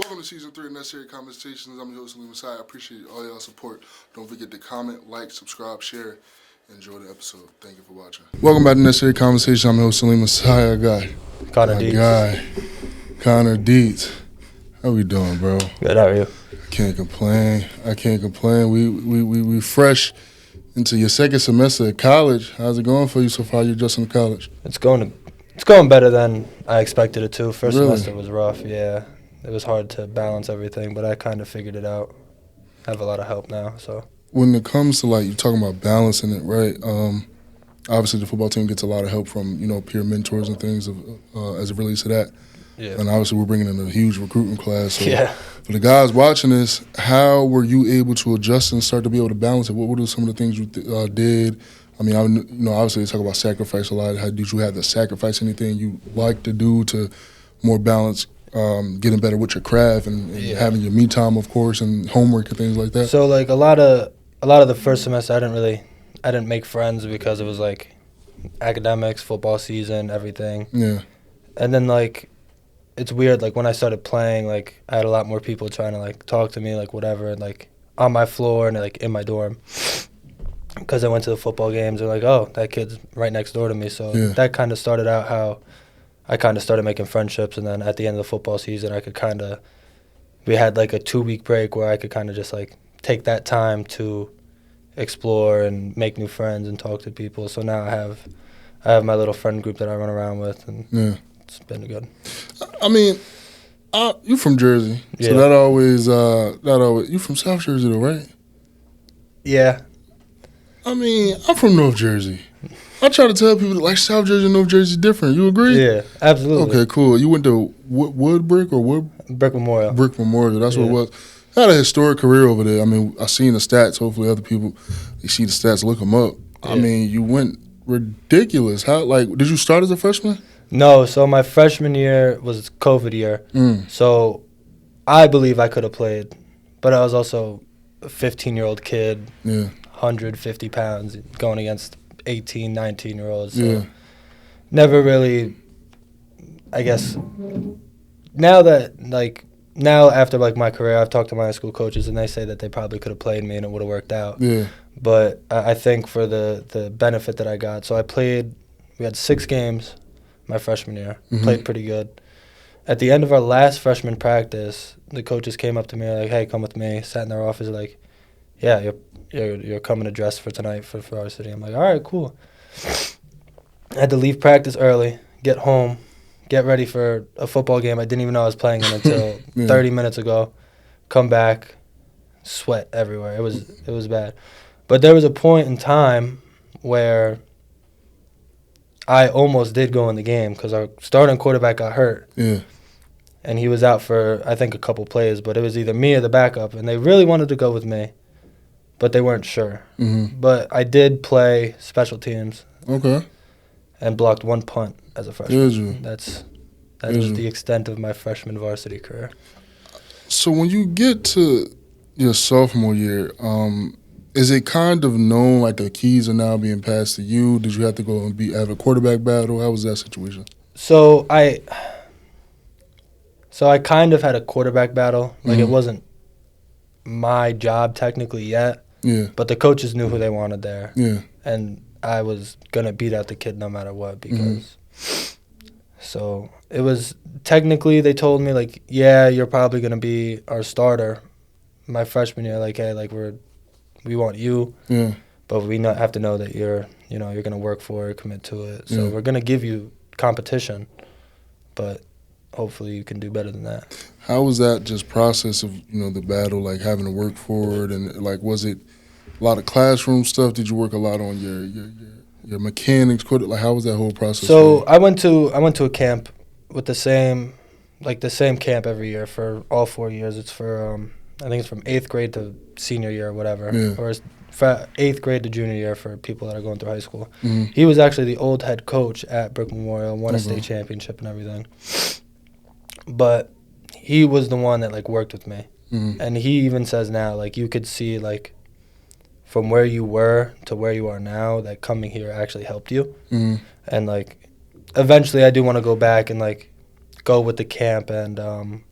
Welcome to Season 3 of Necessary Conversations. I'm your host, Saleem Messiah. I appreciate all y'all support. Don't forget to comment, like, subscribe, share. Enjoy the episode. Thank you for watching. Welcome back to Necessary Conversations. I'm your host, Saleem Messiah. I got Connor Dietz. Connor Dietz. How we doing, bro? Good, how are you? I can't complain. We fresh into your second semester at college. How's it going for you so far? You're just in college. It's going better than I expected it to. First Really? semester was rough, yeah. It was hard to balance everything, but I kind of figured it out. I have a lot of help now, so. When it comes to, you're talking about balancing it, right? Obviously, the football team gets a lot of help from, peer mentors and things as it relates to that. Yeah. And obviously, we're bringing in a huge recruiting class. So yeah. For the guys watching this, how were you able to adjust and start to be able to balance it? What were some of the things you did? I mean, obviously, they talk about sacrifice a lot. How did you have to sacrifice anything you like to do to more balance getting better with your craft and having your me time, of course, and homework and things like that? So, a lot of the first semester, I didn't make friends because it was, academics, football season, everything. Yeah. And then, it's weird, when I started playing, I had a lot more people trying to, talk to me, whatever, on my floor and, in my dorm. Because I went to the football games, they're oh, that kid's right next door to me. So that kind of started out how I kind of started making friendships. And then at the end of the football season, we had, a 2-week break where I could kind of just, take that time to explore and make new friends and talk to people. So now I have my little friend group that I run around with, and it's been good. I mean, you from Jersey, so that always you from South Jersey though, right? Yeah. I mean, I'm from North Jersey. I try to tell people that South Jersey and North Jersey is different. You agree? Yeah, absolutely. Okay, cool. You went to Woodbrick or Wood? Brick Memorial. Brick Memorial. That's what it was. I had a historic career over there. I mean, I seen the stats. Hopefully, other people they see the stats, look them up. Yeah. I mean, you went ridiculous. How did you start as a freshman? No. So my freshman year was COVID year. So I believe I could have played, but I was also a 15-year-old kid. Yeah. 150 pounds going against 18, 19-year-olds. So never really, I guess, now after my career, I've talked to my high school coaches and they say that they probably could have played me and it would have worked out. Yeah. But I think for the benefit that I got, so we had 6 games my freshman year, played pretty good. At the end of our last freshman practice, the coaches came up to me like, hey, come with me, sat in their office yeah, you're coming to dress for tonight for varsity. I'm like, all right, cool. I had to leave practice early, get home, get ready for a football game I didn't even know I was playing in until 30 minutes ago. Come back, sweat everywhere. It was bad. But there was a point in time where I almost did go in the game because our starting quarterback got hurt. Yeah. And he was out for, I think, a couple plays, but it was either me or the backup. And they really wanted to go with me, but they weren't sure. But I did play special teams. Okay. And blocked 1 punt as a freshman. Did you? That was the extent of my freshman varsity career. So when you get to your sophomore year, is it kind of known the keys are now being passed to you? Did you have to go and have a quarterback battle? How was that situation? So I kind of had a quarterback battle. It wasn't my job technically yet. Yeah. But the coaches knew who they wanted there. Yeah. And I was going to beat out the kid no matter what because so it was technically they told me yeah, you're probably going to be our starter my freshman year. Hey, we want you. Yeah. But we have to know that you're going to work for it, commit to it. So we're going to give you competition, but hopefully you can do better than that. How was that just process of, the battle, having to work for it? And, was it a lot of classroom stuff? Did you work a lot on your mechanics? How was that whole process? So I went to a camp with the same camp every year for all 4 years. It's for, I think it's from 8th grade to senior year or whatever. Yeah. Or it's 8th grade to junior year for people that are going through high school. He was actually the old head coach at Brick Memorial, won a state championship and everything. But he was the one that worked with me. And he even says now you could see from where you were to where you are now that coming here actually helped you. And eventually I do want to go back and go with the camp and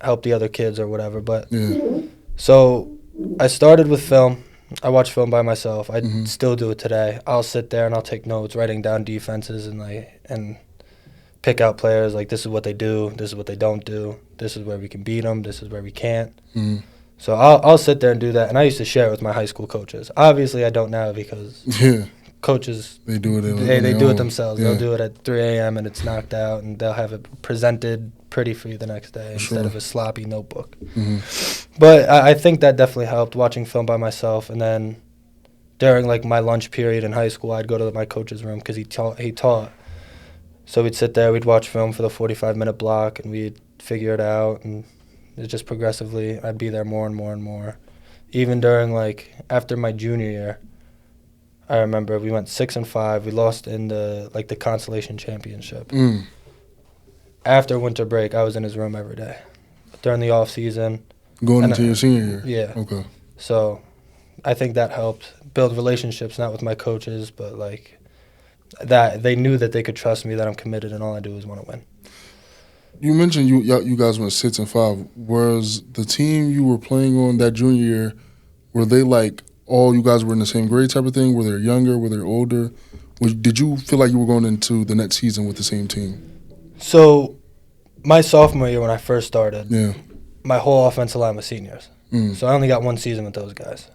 help the other kids or whatever. But Yeah. so I started with film. I watch film by myself. I Mhm. still do it today. I'll sit there and I'll take notes, writing down defenses and pick out players. Like, this is what they do. This is what they don't do. This is where we can beat them. This is where we can't. Mhm. So I'll sit there and do that. And I used to share it with my high school coaches. Obviously, I don't now because Yeah. coaches, They do it. they do it themselves. Yeah. They'll do it at 3 a.m. and it's knocked out, and they'll have it presented pretty for you the next day instead of a sloppy notebook. Mhm. But I think that definitely helped, watching film by myself. And then during, like, my lunch period in high school, I'd go to my coach's room because he taught. So we'd sit there, we'd watch film for the 45-minute block, and we'd figure it out. And it just progressively, I'd be there more and more and more. Even during, like, after my junior year, I remember we went 6-5. We lost in the consolation championship. Mm. After winter break, I was in his room every day. During the off season. Going into your senior year? Yeah. Okay. So I think that helped build relationships, not with my coaches, but, like, that they knew that they could trust me, that I'm committed, and all I do is want to win. You mentioned you guys went 6-5. Was the team you were playing on that junior year, were they like all you guys were in the same grade type of thing? Were they younger? Were they older? Did you feel like you were going into the next season with the same team? So my sophomore year when I first started, Yeah. my whole offensive line was seniors. Mm. So I only got one season with those guys.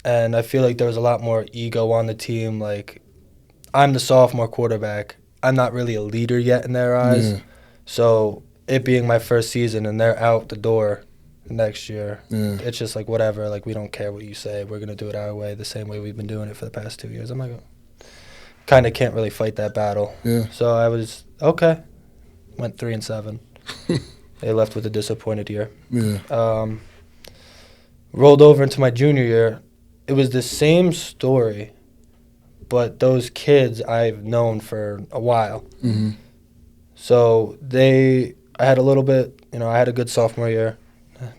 And I feel like there was a lot more ego on the team. Like, I'm the sophomore quarterback. I'm not really a leader yet in their eyes. Yeah. So it being my first season and they're out the door next year, Yeah. it's just like, whatever. Like, we don't care what you say. We're going to do it our way, the same way we've been doing it for the past 2 years. I'm like, kind of can't really fight that battle. Yeah. So I was, okay. Went 3-7. They left with a disappointed year. Yeah. Rolled over into my junior year. It was the same story, but those kids I've known for a while. Mm-hmm. So I had a little bit, I had a good sophomore year.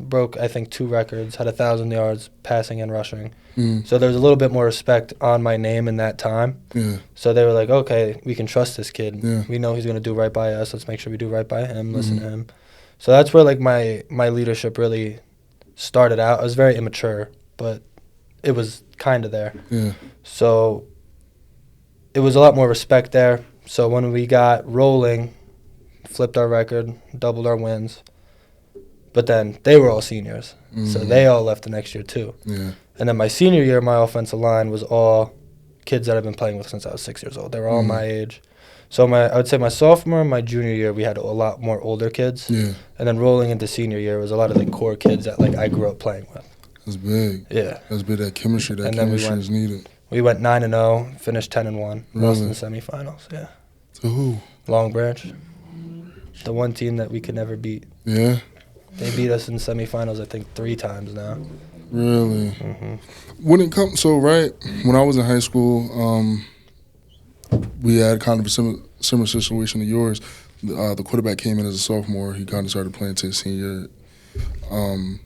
Broke, I think, 2 records, had 1,000 yards passing and rushing. Mm. So there was a little bit more respect on my name in that time. Yeah. So they were like, okay, we can trust this kid. Yeah. We know he's going to do right by us. Let's make sure we do right by him, listen to him. So that's where, like, my leadership really started out. I was very immature, but it was kind of there. Yeah. So it was a lot more respect there. So when we got rolling, flipped our record, doubled our wins. But then they were all seniors, so they all left the next year too. Yeah. And then my senior year, my offensive line was all kids that I've been playing with since I was 6 years old. They were all my age. So I would say my sophomore and my junior year, we had a lot more older kids. Yeah. And then rolling into senior year was a lot of the core kids that, like, I grew up playing with. That's big. Yeah. That's big. That chemistry. That And then chemistry is needed. We went 9-0, finished 10-1, lost in Really? the semifinals. Yeah. To who? Long Branch, the one team that we could never beat. Yeah. They beat us in semifinals, I think, 3 times now. Really? Mm-hmm. When it comes, so right when I was in high school, we had kind of a similar situation to yours. The quarterback came in as a sophomore. He kind of started playing to his senior year.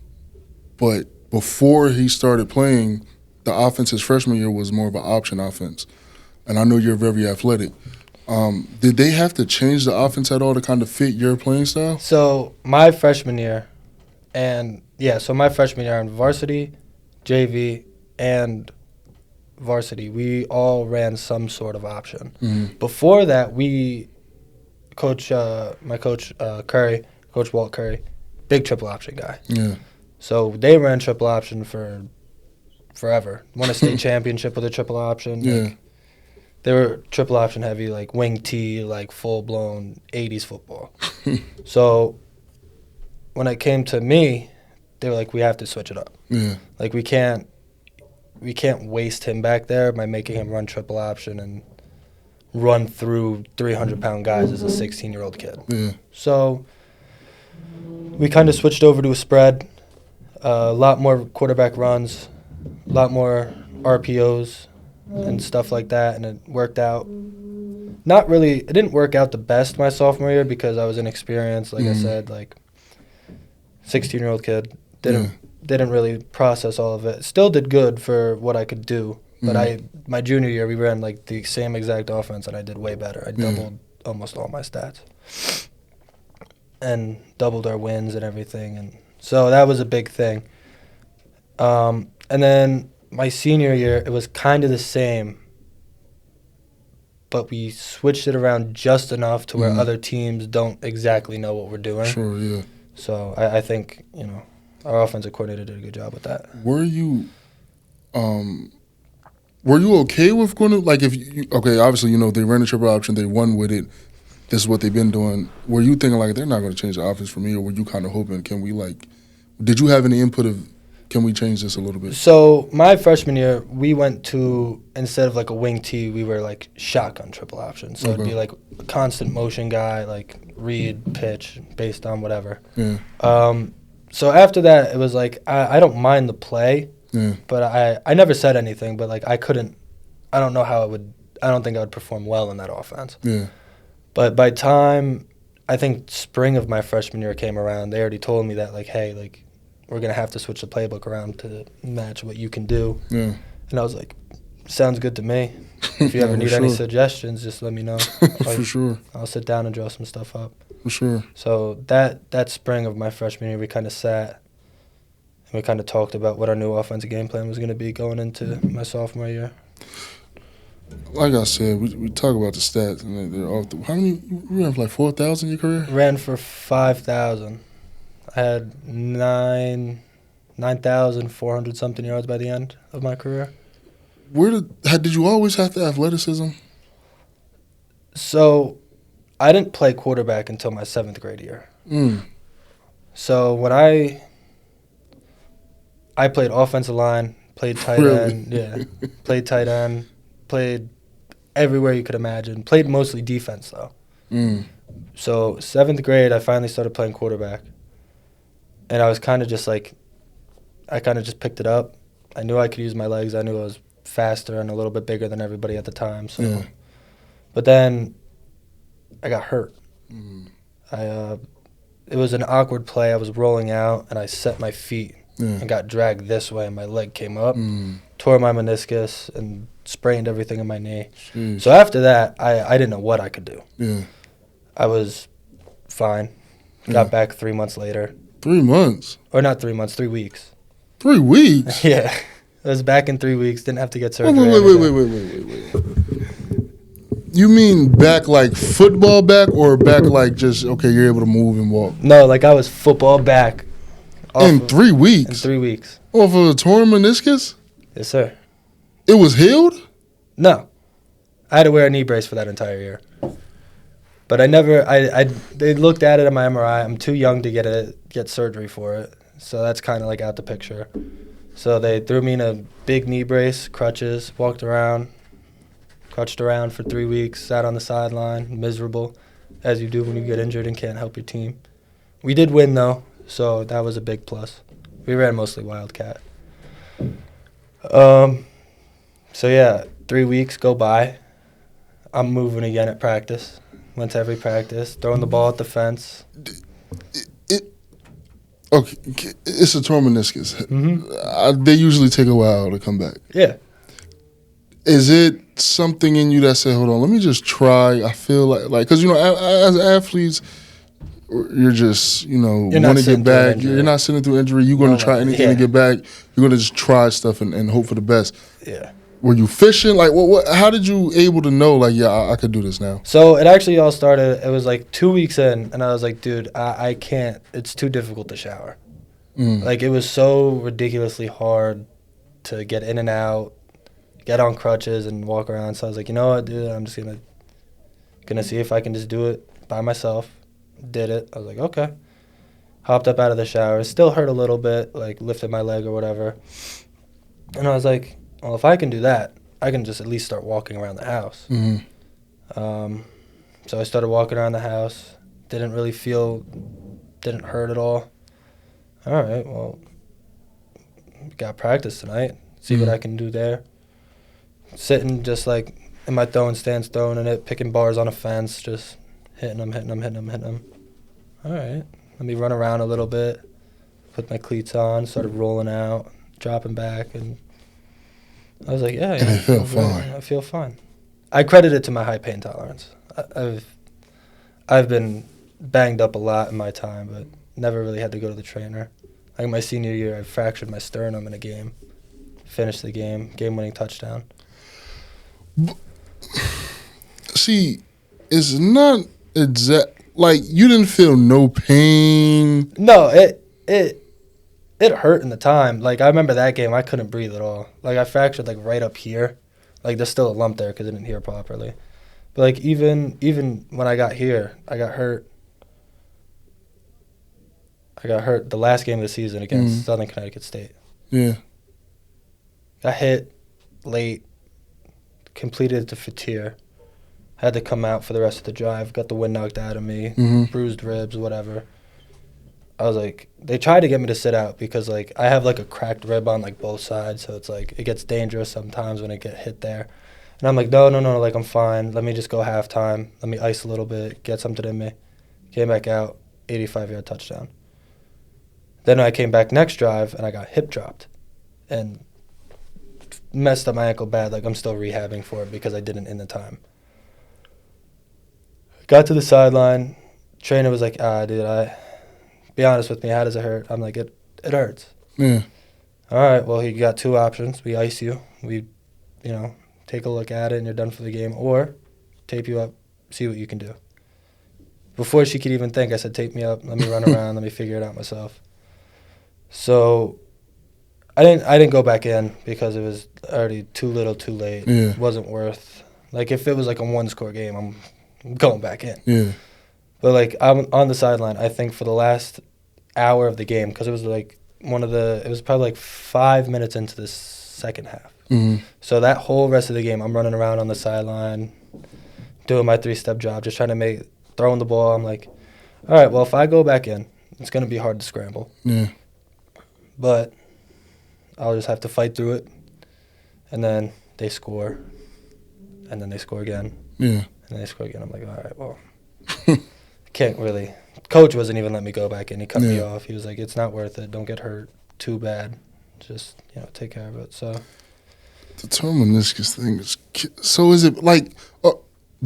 But before he started playing, the offense his freshman year was more of an option offense. And I know you're very athletic. Did they have to change the offense at all to kind of fit your playing style? So my freshman year, my freshman year on varsity, JV, and varsity, we all ran some sort of option. Mm-hmm. Before that, my coach Curry, Coach Walt Curry, big triple option guy. Yeah. So they ran triple option for forever. Won a state championship with a triple option. Yeah. Like, they were triple option heavy, like wing T, like full-blown 80s football. So when it came to me, they were like, we have to switch it up. Yeah. Like, we can't waste him back there by making him run triple option and run through 300-pound guys as a 16-year-old kid. Yeah. So we kind of switched over to a spread, a lot more quarterback runs, a lot more RPOs and stuff like that, and it worked out. It didn't work out the best my sophomore year because I was inexperienced, like I said, like 16-year-old kid. Didn't really process all of it. Still did good for what I could do, but my junior year we ran like the same exact offense and I did way better. I doubled almost all my stats. and doubled our wins and everything. And so that was a big thing. And then my senior year, it was kind of the same, but we switched it around just enough to where other teams don't exactly know what we're doing. Sure, yeah. So I think, our offensive coordinator did a good job with that. Were you okay with going to, like, obviously, they ran the triple option, they won with it, this is what they've been doing. Were you thinking, like, they're not going to change the offense for me, or were you kind of hoping, did you have any input of, can we change this a little bit? So my freshman year, we went to, instead of like a wing tee, we were like shotgun triple option. So it'd be like a constant motion guy, like read, pitch, based on whatever. Yeah. So after that, it was like, I don't mind the play, but I never said anything, but like I don't know how I don't think I would perform well in that offense. Yeah. But by time, I think spring of my freshman year came around, they already told me that, like, hey, like, we're going to have to switch the playbook around to match what you can do. Yeah. And I was like, sounds good to me. If you ever need any suggestions, just let me know. For sure. I'll sit down and draw some stuff up. For sure. So that spring of my freshman year, we kind of sat and we kind of talked about what our new offensive game plan was going to be going into my sophomore year. Like I said, we talk about the stats, and they're off. How many, you ran for like 4,000 in your career? Ran for 5,000. I had 9,400 something yards by the end of my career. Did you always have the athleticism? So I didn't play quarterback until my 7th grade year. So when I played offensive line, played tight end, played tight end, played everywhere you could imagine. Played mostly defense though. So 7th grade, I finally started playing quarterback. And I was kind of just like, I kind of just picked it up. I knew I could use my legs. I knew I was faster and a little bit bigger than everybody at the time. So, but then I got hurt. It was an awkward play. I was rolling out, and I set my feet and got dragged this way, and my leg came up, tore my meniscus, and sprained everything in my knee. Jeez. So after that, I didn't know what I could do. Yeah. I was fine. Got back 3 months later. 3 months? Or not 3 months, 3 weeks. 3 weeks? Yeah. I was back in 3 weeks, didn't have to get surgery. Wait. You mean back like football back, or back like just, okay, you're able to move and walk? No, like I was football back. In 3 weeks? In 3 weeks. Off of a torn meniscus? Yes, sir. It was healed? No. I had to wear a knee brace for that entire year. But they looked at it on my MRI. I'm too young to get surgery for it. So that's kind of like out the picture. So they threw me in a big knee brace, crutches, crutched around for 3 weeks, sat on the sideline, miserable, as you do when you get injured and can't help your team. We did win, though, so that was a big plus. We ran mostly Wildcat. So, yeah, 3 weeks go by. I'm moving again at practice. Went to every practice, throwing the ball at the fence. Okay, it's a torn meniscus. They usually take a while to come back. Yeah. Is it something in you that said, hold on, let me just try? I feel like, because, as athletes, you're just, want to get back. You're not sitting through injury. You're going to try anything to get back. You're going to just try stuff and hope for the best. Yeah. Were you fishing? Like, how did you able to know, like, I could do this now? So it actually all started, it was like 2 weeks in, and I was like, dude, I can't. It's too difficult to shower. Like, it was so ridiculously hard to get in and out, get on crutches, and walk around. So I was like, you know what, dude, I'm just gonna see if I can just do it by myself. Did it. I was like, okay. Hopped up out of the shower. Still hurt a little bit, like lifted my leg or whatever. And I was like, well, if I can do that, I can just at least start walking around the house. So I started walking around the house. Didn't hurt at all. All right, well, got practice tonight. See what I can do there. Sitting just like in my throwing stance, throwing it, picking bars on a fence, just hitting them. All right, let me run around a little bit, put my cleats on, started rolling out, dropping back, and I was like, yeah, and it felt fine. I feel fine. I credit it to my high pain tolerance. I've been banged up a lot in my time, but never really had to go to the trainer. Like my senior year, I fractured my sternum in a game. Finished the game-winning touchdown. See, it's not exact. Like, you didn't feel no pain. No, it hurt in the time. Like, I remember that game, I couldn't breathe at all. Like, I fractured, like, right up here. Like, there's still a lump there because I didn't heal properly. But, like, even when I got here, I got hurt. The last game of the season against Southern Connecticut State. Yeah. Got hit late, completed the fatir. Had to come out for the rest of the drive. Got the wind knocked out of me, bruised ribs, whatever. I was like, they tried to get me to sit out because, like, I have, like, a cracked rib on, like, both sides. So it's, like, it gets dangerous sometimes when I get hit there. And I'm like, no, like, I'm fine. Let me just go halftime. Let me ice a little bit, get something in me. Came back out, 85-yard touchdown. Then I came back next drive, and I got hip dropped. And messed up my ankle bad. Like, I'm still rehabbing for it because I didn't in the time. Got to the sideline. Trainer was like, dude, be honest with me, how does it hurt? I'm like, it hurts. Yeah. All right, well, you got two options. We ice you. We, take a look at it and you're done for the game. Or tape you up, see what you can do. Before she could even think, I said, tape me up. Let me run around. Let me figure it out myself. So I didn't go back in because it was already too little, too late. Yeah. It wasn't worth. Like, if it was like a one-score game, I'm going back in. Yeah. But, like, I'm on the sideline, I think, for the last hour of the game because it was, like, it was probably, like, 5 minutes into the second half. Mm-hmm. So that whole rest of the game, I'm running around on the sideline, doing my three-step job, just trying to throwing the ball. I'm like, all right, well, if I go back in, it's going to be hard to scramble. Yeah. But I'll just have to fight through it. And then they score. And then they score again. Yeah. And then they score again. I'm like, all right, well, can't really. Coach wasn't even letting me go back in. He cut me off. He was like, it's not worth it. Don't get hurt too bad. Just, take care of it. So the term meniscus thing is. So is it like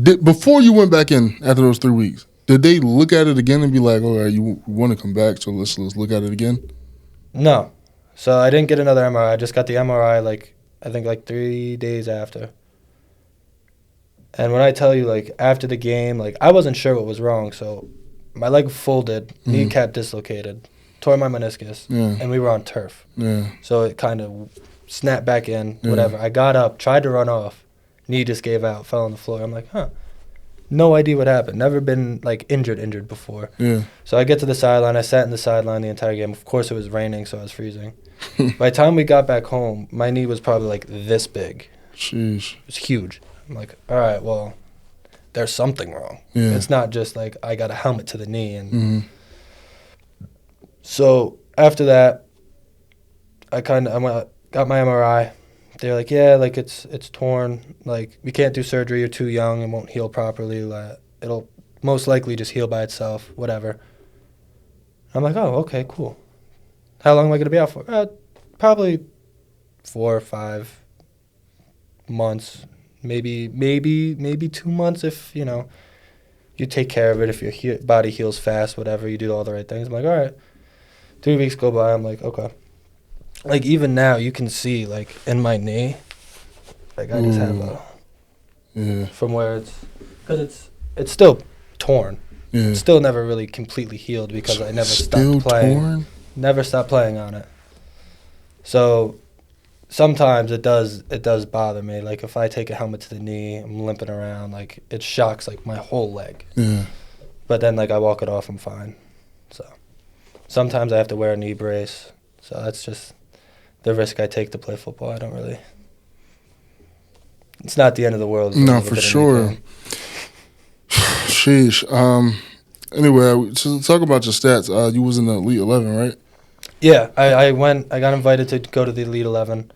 before you went back in after those 3 weeks? Did they look at it again and be like, "All right, you want to come back? So let's look at it again"? No. So I didn't get another MRI. I just got the MRI, I think 3 days after. And when I tell you, after the game, I wasn't sure what was wrong. So my leg folded, kneecap dislocated, tore my meniscus, and we were on turf. Yeah. So it kind of snapped back in, whatever. I got up, tried to run off. Knee just gave out, fell on the floor. I'm like, no idea what happened. Never been, injured before. Yeah. So I get to the sideline. I sat in the sideline the entire game. Of course, it was raining, so I was freezing. By the time we got back home, my knee was probably, this big. Sheesh. It was huge. I'm like, all right, well, there's something wrong. Yeah. It's not just, I got a helmet to the knee. And So after that, I got my MRI. They're like, yeah, it's torn. We can't do surgery. You're too young. It won't heal properly. It'll most likely just heal by itself, whatever. I'm like, oh, okay, cool. How long am I going to be out for? Probably 4 or 5 months, maybe 2 months if, you take care of it, if your body heals fast, whatever, you do all the right things. I'm like, all right. 3 weeks go by. I'm like, okay. Even now, you can see, in my knee, I just have from where because it's still torn. Yeah. It's still never really completely healed because I never stopped playing. Torn? Never stopped playing on it. So sometimes it does bother me. If I take a helmet to the knee, I'm limping around, it shocks, my whole leg. Yeah. But then, I walk it off, I'm fine. So sometimes I have to wear a knee brace. So that's just the risk I take to play football. I don't really. It's not the end of the world. No, for sure. Sheesh. Anyway, to talk about your stats, you was in the Elite 11, right? Yeah, I got invited to go to the Elite 11.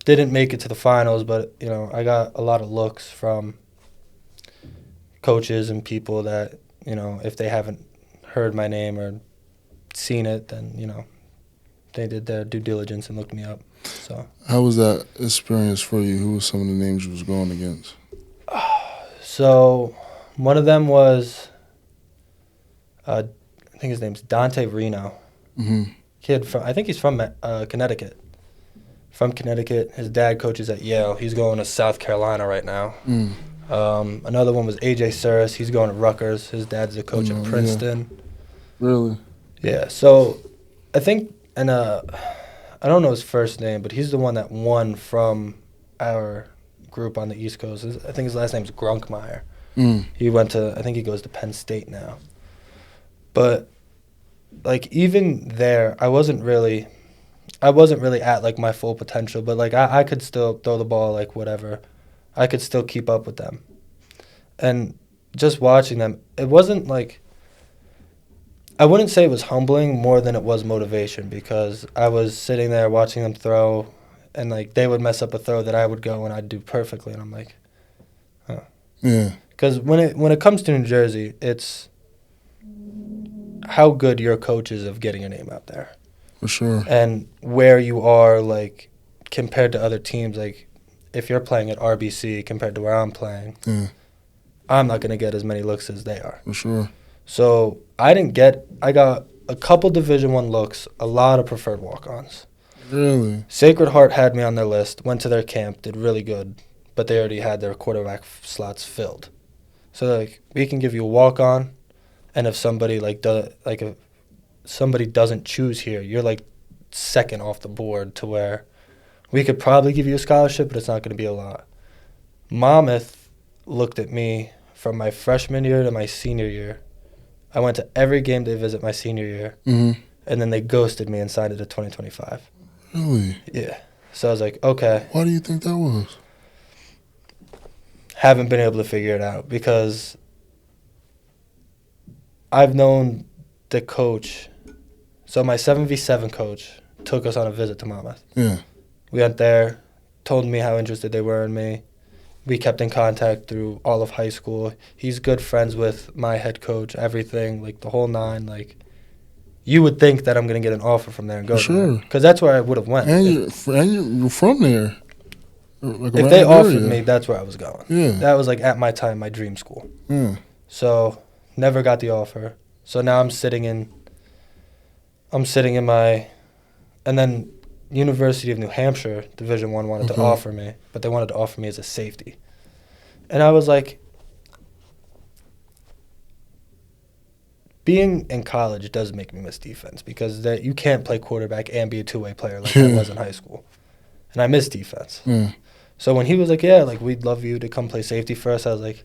Didn't make it to the finals, but, I got a lot of looks from coaches and people that, if they haven't heard my name or seen it, then, they did their due diligence and looked me up. So how was that experience for you? Who were some of the names you was going against? So one of them was I think his name's Dante Reno. Mm-hmm. Kid from, I think he's from Connecticut. From Connecticut. His dad coaches at Yale. He's going to South Carolina right now. Mm. Another one was AJ Suris. He's going to Rutgers. His dad's a coach at Princeton. Yeah. Really? Yeah. So I think, and I don't know his first name, but he's the one that won from our group on the East Coast. I think his last name's Grunkmeyer. Mm. He went to, I think he goes to Penn State now. But like even there, I wasn't really at like my full potential, but like I could still throw the ball, like whatever. I could still keep up with them. And just watching them, it wasn't like, I wouldn't say it was humbling more than it was motivation, because I was sitting there watching them throw, and like they would mess up a throw that I would go and I'd do perfectly, and I'm like, huh. Yeah. Because when it comes to New Jersey, it's how good your coach is of getting your name out there. For sure. And where you are, like, compared to other teams. Like, if you're playing at RBC compared to where I'm playing, I'm not going to get as many looks as they are. For sure. So I got a couple Division I looks, a lot of preferred walk-ons. Really? Sacred Heart had me on their list, went to their camp, did really good, but they already had their quarterback slots filled. So, like, we can give you a walk-on, and if somebody, if somebody doesn't choose here, you're, like, second off the board to where we could probably give you a scholarship, but it's not going to be a lot. Monmouth looked at me from my freshman year to my senior year. I went to every game they visit my senior year, and then they ghosted me and signed it to 2025. Really? Yeah. So I was like, okay. Why do you think that was? Haven't been able to figure it out, because I've known the coach. So my 7v7 coach took us on a visit to Monmouth. Yeah. We went there, told me how interested they were in me. We kept in contact through all of high school. He's good friends with my head coach, everything, like the whole nine. Like, you would think that I'm going to get an offer from there and go Sure. Because that's where I would have went. And you're from there. Like if they offered me, that's where I was going. Yeah. That was, like, at my time, my dream school. Yeah. So, never got the offer. So now I'm sitting in my, and then University of New Hampshire, Division I, wanted to offer me, but they wanted to offer me as a safety. And I was like, being in college does make me miss defense, because you can't play quarterback and be a two-way player like I was in high school. And I miss defense. Yeah. So when he was like, yeah, like, we'd love you to come play safety for us, I was like,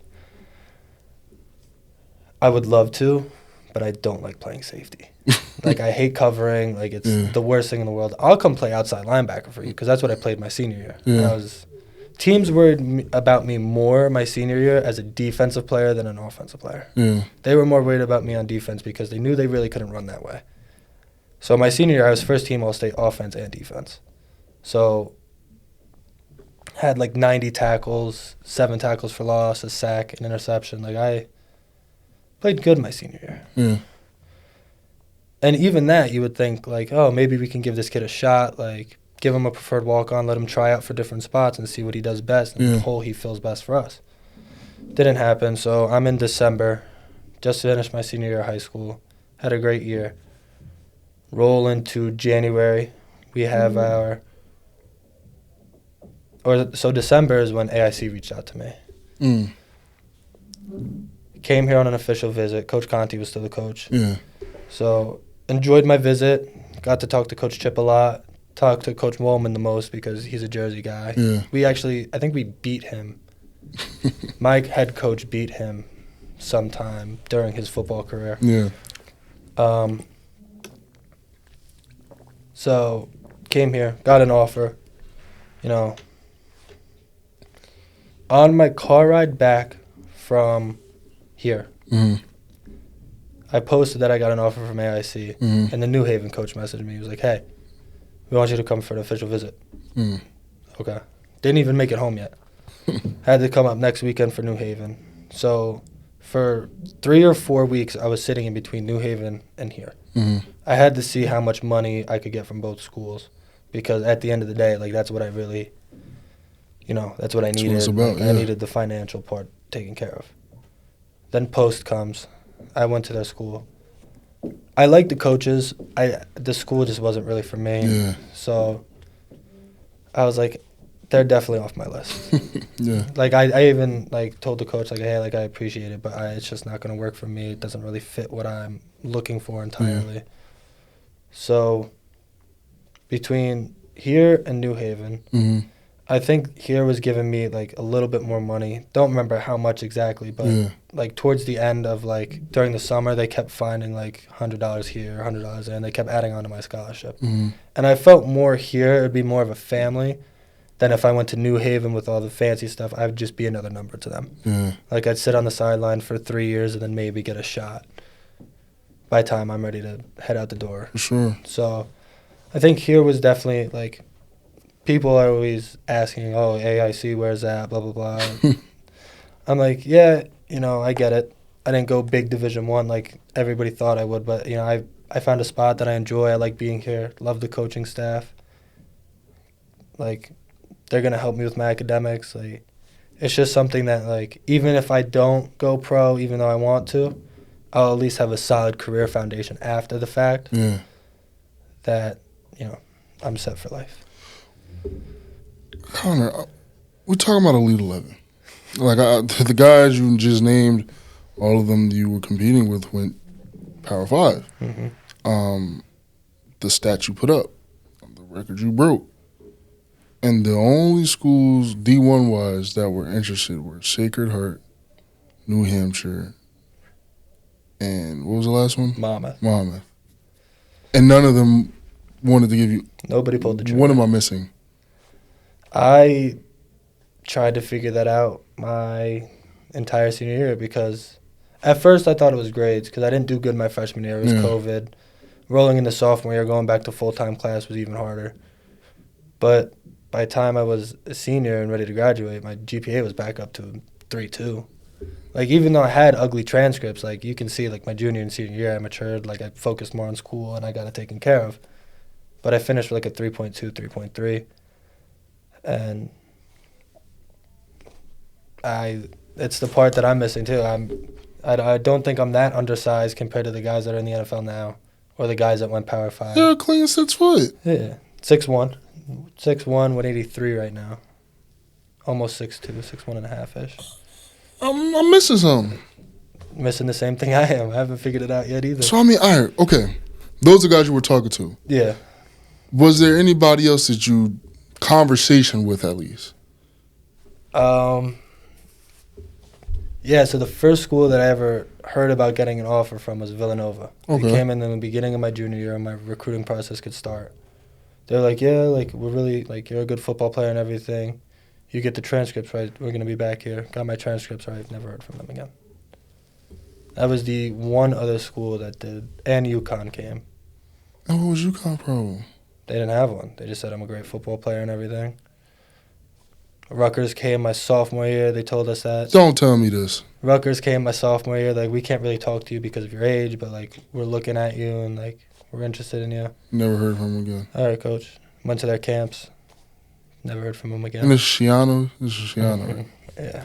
I would love to, but I don't like playing safety. Like, I hate covering. Like, it's the worst thing in the world. I'll come play outside linebacker for you, because that's what I played my senior year. Yeah. Teams worried about me more my senior year as a defensive player than an offensive player. Yeah. They were more worried about me on defense, because they knew they really couldn't run that way. So my senior year, I was first team All-State offense and defense. So had like 90 tackles, 7 tackles for loss, a sack, an interception. Like, I played good my senior year. Yeah. And even that, you would think, like, oh, maybe we can give this kid a shot, like, give him a preferred walk-on, let him try out for different spots and see what he does best and the hole he feels best for us. Didn't happen, so I'm in December, just finished my senior year of high school, had a great year. Roll into January, we have so December is when AIC reached out to me. Came here on an official visit. Coach Conti was still the coach. Yeah. So enjoyed my visit. Got to talk to Coach Chip a lot. Talked to Coach Woolman the most, because he's a Jersey guy. Yeah. I think we beat him. My head coach beat him sometime during his football career. Yeah. So came here, got an offer. You know, on my car ride back from here, I posted that I got an offer from AIC, and the New Haven coach messaged me. He was like, hey, we want you to come for an official visit. Okay. Didn't even make it home yet. Had to come up next weekend for New Haven. So for 3 or 4 weeks, I was sitting in between New Haven and here. I had to see how much money I could get from both schools, because at the end of the day, like, that's what I really, that's what I needed. That's what it's about, I needed the financial part taken care of. Then post comes. I went to their school. I liked the coaches. The school just wasn't really for me. Yeah. So I was like, they're definitely off my list. Yeah. Like I even like told the coach like, hey, like I appreciate it, but it's just not gonna work for me. It doesn't really fit what I'm looking for entirely. Yeah. So between here and New Haven, Mm-hmm. I think here was giving me like a little bit more money. Don't remember how much exactly, but Yeah. like towards the end of like during the summer, they kept finding like $100 here, $100 there, and they kept adding on to my scholarship. Mm-hmm. And I felt more here, it'd be more of a family than if I went to New Haven with all the fancy stuff. I would just be another number to them. Yeah. Like I'd sit on the sideline for 3 years and then maybe get a shot by the time I'm ready to head out the door. For sure. So I think here was definitely like, people are always asking, oh, AIC, where's that, blah, blah, blah. I'm like, yeah, you know, I get it. I didn't go big Division I like everybody thought I would, but, you know, I found a spot that I enjoy. I like being here. Love the coaching staff. Like, they're going to help me with my academics. Like, it's just something that, like, even if I don't go pro, even though I want to, I'll at least have a solid career foundation after the fact. Yeah. That, you know, I'm set for life. Connor, we're talking about Elite 11. Like, the guys you just named, all of them you were competing with went Power 5. Mm-hmm. The stats you put up, the record you broke. And the only schools D1-wise that were interested were Sacred Heart, New Hampshire, and what was the last one? Monmouth. And none of them wanted to give you... Nobody pulled the trigger. What am I missing? I tried to figure that out my entire senior year because at first I thought it was grades because I didn't do good my freshman year. It was COVID. Rolling into sophomore year, going back to full-time class was even harder. But by the time I was a senior and ready to graduate, my GPA was back up to 3.2. Like, even though I had ugly transcripts, like, you can see, like, my junior and senior year, I matured. Like, I focused more on school, and I got it taken care of. But I finished with, like, a 3.2, 3.3. And it's the part that I'm missing, too. I don't think I'm that undersized compared to the guys that are in the NFL now or the guys that went Power 5. You're a clean 6 foot. Yeah, 6'1". 6'1", 183 right now. Almost 6'2", 6'1 and a half-ish. I'm missing something. Missing the same thing I am. I haven't figured it out yet either. So, I mean, all right, okay. Those are guys you were talking to. Yeah. Was there anybody else that you conversation with at least? Yeah, so the first school that I ever heard about getting an offer from was Villanova. Okay. They came in the beginning of my junior year and my recruiting process could start. They're like, yeah, like, we're really, like, you're a good football player and everything. You get the transcripts right, we're going to be back here. Got my transcripts right, never heard from them again. That was the one other school that did, and UConn came. And what was UConn pro? They didn't have one. They just said I'm a great football player and everything. Rutgers came my sophomore year. They told us that. Don't tell me this. Rutgers came my sophomore year. Like, we can't really talk to you because of your age, but, like, we're looking at you and, like, we're interested in you. Never heard from him again. All right, coach. Went to their camps. Never heard from him again. And it's Shiano. This is Shiano, right? Yeah.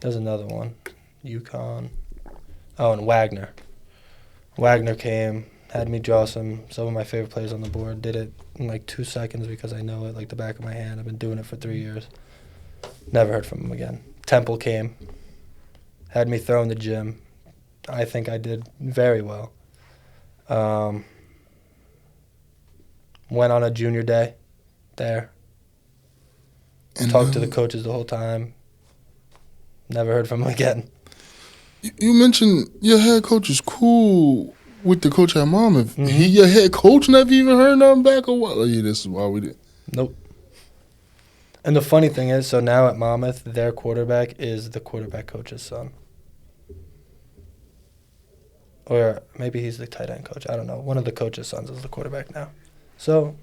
There's another one. UConn. Oh, and Wagner. Wagner came, had me draw some of my favorite players on the board. Did it in like 2 seconds because I know it like the back of my hand. I've been doing it for 3 years. Never heard from him again. Temple came, had me throw in the gym. I think I did very well. Went on a junior day there. And Talked to the coaches the whole time. Never heard from him again. You mentioned your head coach is cool with the coach at Monmouth. Mm-hmm. Your head coach never even heard nothing back or what? Oh, yeah, this is why we did. Nope. And the funny thing is, so now at Monmouth, their quarterback is the quarterback coach's son. Or maybe he's the tight end coach. I don't know. One of the coach's sons is the quarterback now. So,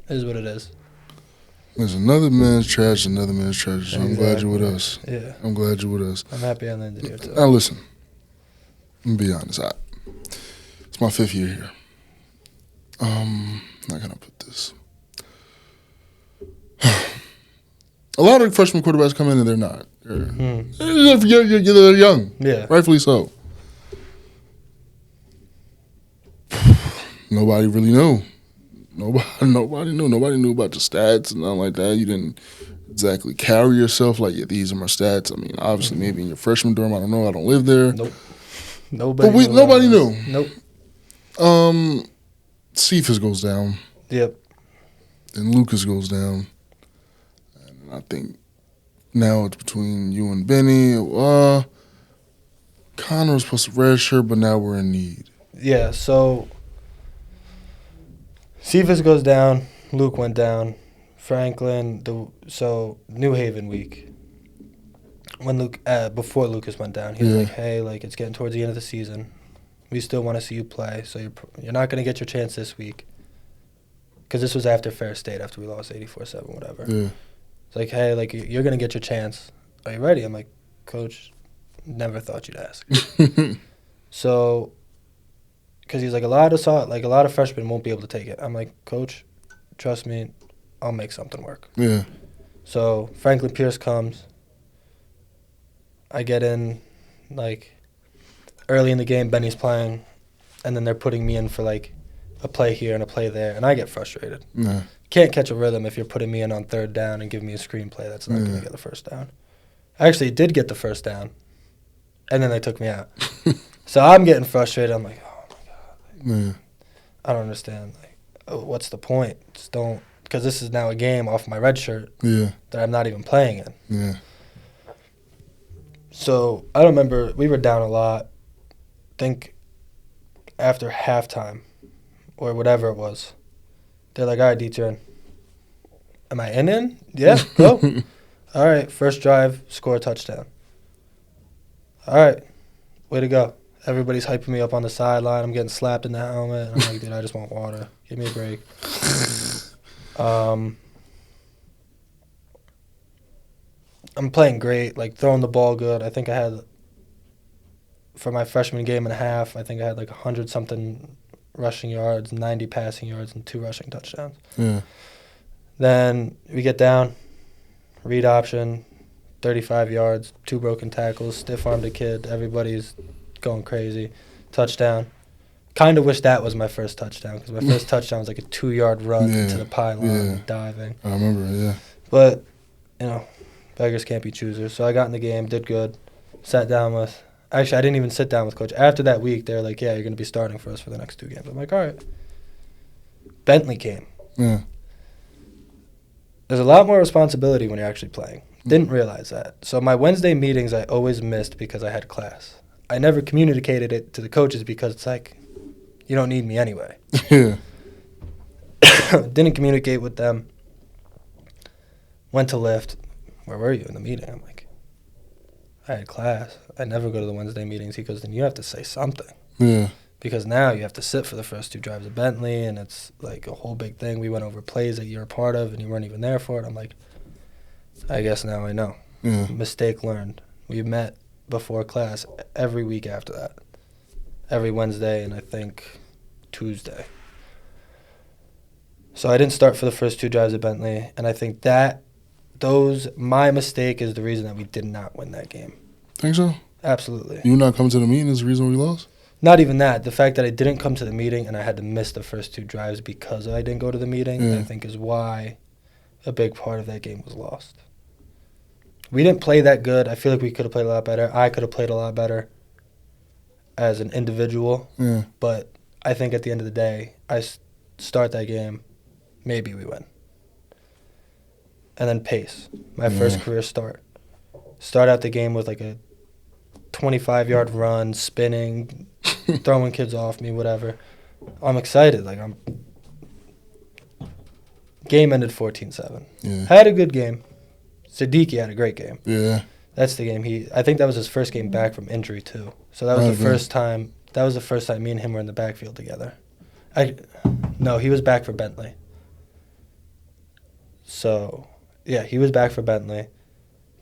it is what it is. There's another man's trash, another man's treasure. So Exactly. I'm glad you're with us. Yeah. I'm glad you're with us. I'm happy I landed here, too. Now, listen. I'm going to be honest. It's my 5th year here. How can I put this? A lot of freshman quarterbacks come in and they're not. They're young. Yeah. Rightfully so. Nobody really knew. Nobody knew. Nobody knew about the stats and nothing like that. You didn't exactly carry yourself like, yeah, these are my stats. I mean, obviously, maybe in your freshman dorm, I don't know. I don't live there. Nope. Nobody knew. Nope. Cephas goes down. Yep. And Lucas goes down. And I think now it's between you and Benny. Connor was supposed to redshirt, but now we're in need. Yeah, so Cephas goes down. Luke went down. Franklin, so New Haven week. When before Lucas went down, he was like, "Hey, like it's getting towards the end of the season. We still want to see you play, so you're not gonna get your chance this week." Because this was after Fair State, after we lost 84-7, whatever. Yeah. It's like, "Hey, like you're gonna get your chance. Are you ready?" I'm like, "Coach, never thought you'd ask." So, because he's like, a lot of freshmen won't be able to take it. I'm like, "Coach, trust me, I'll make something work." Yeah. So Franklin Pierce comes. I get in, like, early in the game, Benny's playing, and then they're putting me in for, like, a play here and a play there, and I get frustrated. Yeah. Can't catch a rhythm if you're putting me in on third down and giving me a screenplay that's not going to get the first down. I actually did get the first down, and then they took me out. So I'm getting frustrated. I'm like, oh, my God. I don't understand. Like, what's the point? Just don't, because this is now a game off my red shirt that I'm not even playing in. Yeah. So I don't remember. We were down a lot. I think after halftime or whatever it was, they're like, "All right, D-turn. Am I in? Yeah, go." All right, first drive, score a touchdown. All right, way to go. Everybody's hyping me up on the sideline. I'm getting slapped in the helmet. I'm like, dude, I just want water. Give me a break. I'm playing great, like throwing the ball good. I think I had, for my freshman game and a half, I think I had like 100-something rushing yards, 90 passing yards, and 2 rushing touchdowns. Yeah. Then we get down, read option, 35 yards, 2 broken tackles, stiff-armed a kid. Everybody's going crazy. Touchdown. Kind of wish that was my first touchdown, because my first touchdown was like a 2-yard run into the pylon, diving. I remember, But, beggars can't be choosers. So I got in the game, did good, sat down with – actually, I didn't even sit down with Coach. After that week, they were like, yeah, you're going to be starting for us for the next 2 games. I'm like, all right. Bentley came. Yeah. There's a lot more responsibility when you're actually playing. Didn't realize that. So my Wednesday meetings I always missed because I had class. I never communicated it to the coaches because it's like, you don't need me anyway. Yeah. Didn't communicate with them. Went to lift. Where were you in the meeting? I'm like, I had class. I never go to the Wednesday meetings. He goes, then you have to say something. Yeah. Because now you have to sit for the first 2 drives of Bentley, and it's like a whole big thing. We went over plays that you're a part of, and you weren't even there for it. I'm like, I guess now I know. Yeah. Mistake learned. We met before class every week after that. Every Wednesday and I think Tuesday. So I didn't start for the first 2 drives of Bentley, and I think my mistake is the reason that we did not win that game. Think so? Absolutely. You not coming to the meeting is the reason we lost? Not even that. The fact that I didn't come to the meeting and I had to miss the first 2 drives because I didn't go to the meeting, I think is why a big part of that game was lost. We didn't play that good. I feel like we could have played a lot better. I could have played a lot better as an individual. Yeah. But I think at the end of the day, I start that game, maybe we win. And then pace, my first career start. Start out the game with like a 25-yard run, spinning, throwing kids off me, whatever. I'm excited. Game ended 14-7. Yeah. Had a good game. Siddiqui had a great game. Yeah. That's the game I think that was his first game back from injury too. So that was the first time. That was the first time me and him were in the backfield together. No, he was back for Bentley. So, yeah, he was back for Bentley.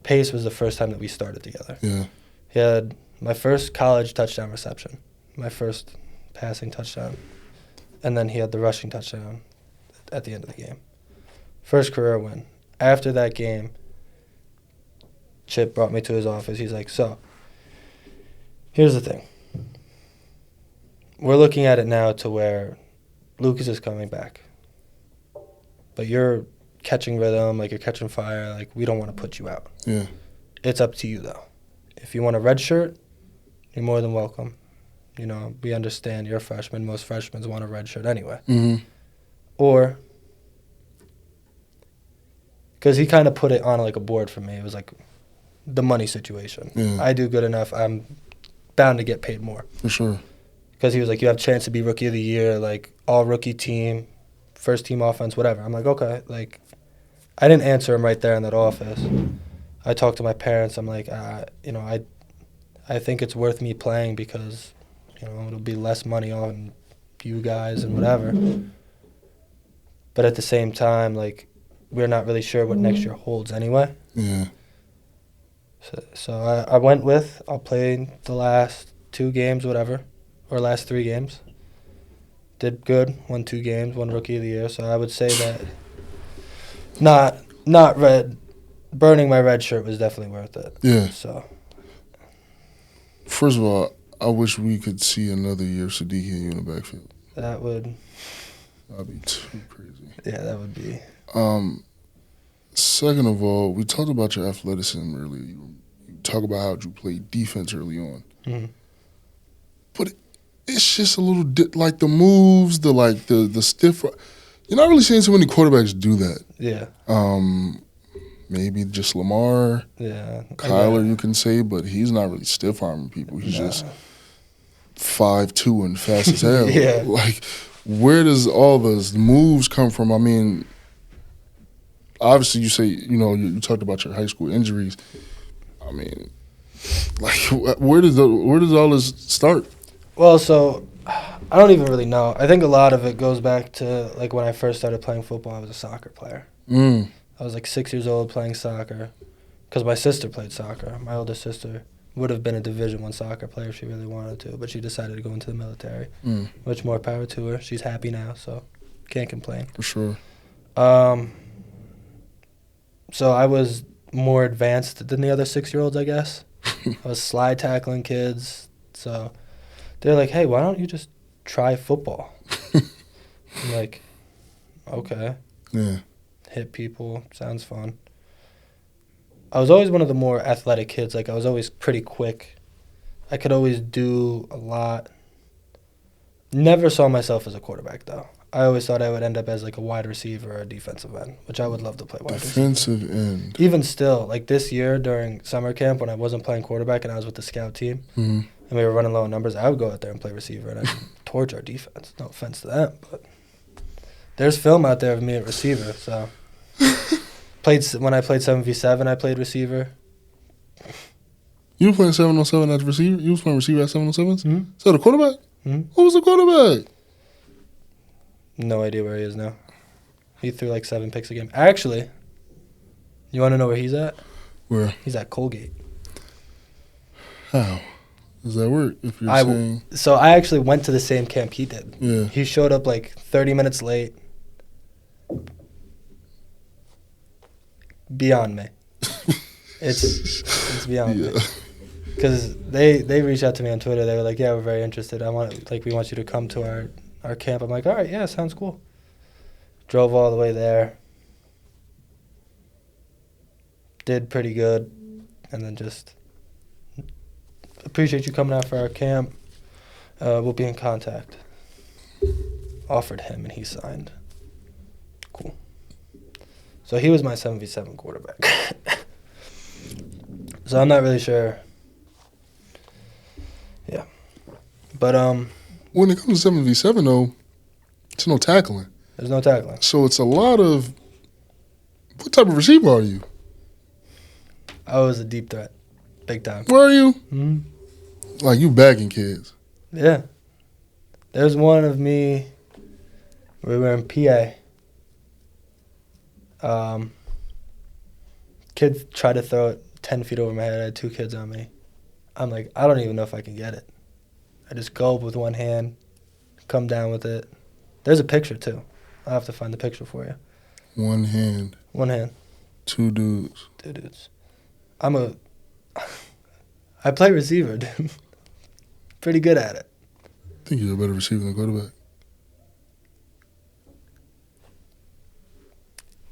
Pace was the first time that we started together. Yeah. He had my first college touchdown reception, my first passing touchdown, and then he had the rushing touchdown at the end of the game. First career win. After that game, Chip brought me to his office. He's like, so, here's the thing. We're looking at it now to where Lucas is coming back. But you're catching rhythm, like you're catching fire. Like, we don't want to put you out. Yeah. It's up to you, though. If you want a red shirt, you're more than welcome. You know, we understand you're a freshman. Most freshmen want a red shirt anyway. Mm-hmm. Or, because he kind of put it on like a board for me. It was like the money situation. Yeah. I do good enough, I'm bound to get paid more. For sure. Because he was like, you have a chance to be rookie of the year, like all rookie team, first team offense, whatever. I'm like, okay. Like, I didn't answer him right there in that office. I talked to my parents. I'm like, you know, I think it's worth me playing because, you know, it'll be less money on you guys and whatever. But at the same time, like, we're not really sure what next year holds anyway. Yeah. So I went with, I'll play the last 2 games, whatever, or last 3 games. Did good, won 2 games, won Rookie of the Year. So I would say that burning my red shirt was definitely worth it. Yeah. So. First of all, I wish we could see another year of Sadiq and you in the backfield. That'd be too crazy. Yeah, that would be. Second of all, we talked about your athleticism earlier. You talk about how you played defense early on. Mm-hmm. But it's just a little like the moves, the stiff. You're not really seeing so many quarterbacks do that. Yeah. Maybe just Lamar. Yeah. Kyler, you can say, but he's not really stiff arming people. He's just 5'2" and fast as hell. Yeah. Like, where does all those moves come from? I mean, obviously you say, you know, you talked about your high school injuries. I mean, like, where does all this start? Well, so I don't even really know. I think a lot of it goes back to, like, when I first started playing football, I was a soccer player. I was like 6 years old playing soccer because my sister played soccer. My older sister would have been a Division I soccer player if she really wanted to, but she decided to go into the military. Much more power to her. She's happy now, so can't complain. For sure. So I was more advanced than the other 6-year-olds, I guess. I was slide tackling kids. So they're like, hey, why don't you just try football? I'm like, okay. Yeah. Hit people. Sounds fun. I was always one of the more athletic kids. Like, I was always pretty quick. I could always do a lot. Never saw myself as a quarterback, though. I always thought I would end up as, like, a wide receiver or a defensive end, which I would love to play wide receiver. Defensive end. Even still, like this year during summer camp when I wasn't playing quarterback and I was with the scout team and we were running low on numbers, I would go out there and play receiver and I'd torch our defense. No offense to them, but there's film out there of me at receiver, so... When I played 7v7, I played receiver. You were playing 7-on-7 as receiver? You was playing receiver at 7-on-7s? Mm-hmm. Is that a quarterback? Mm-hmm. Who was the quarterback? No idea where he is now. He threw like 7 picks a game. Actually, you want to know where he's at? Where? He's at Colgate. How does that work? If you're saying... So I actually went to the same camp he did. Yeah. He showed up like 30 minutes late. Beyond me. It's beyond me. Because they reached out to me on Twitter. They were like, yeah, we're very interested. We want you to come to our camp. I'm like, all right, yeah, sounds cool. Drove all the way there. Did pretty good. And then just appreciate you coming out for our camp. We'll be in contact. Offered him and he signed. Cool. So he was my 7v7 quarterback. So I'm not really sure. Yeah. But when it comes to 7v7 though, it's no tackling. There's no tackling. So it's a lot of... What type of receiver are you? I was a deep threat. Big time. Where are you? Mm-hmm. Like, you bagging kids. Yeah. There's one of me. We were in PA. Kid tried to throw it 10 feet over my head. I had 2 kids on me. I'm like, I don't even know if I can get it. I just go up with one hand, come down with it. There's a picture, too. I'll have to find the picture for you. One hand. 1 hand. 2 dudes. 2 dudes. I play receiver, dude. Pretty good at it. I think you're a better receiver than quarterback.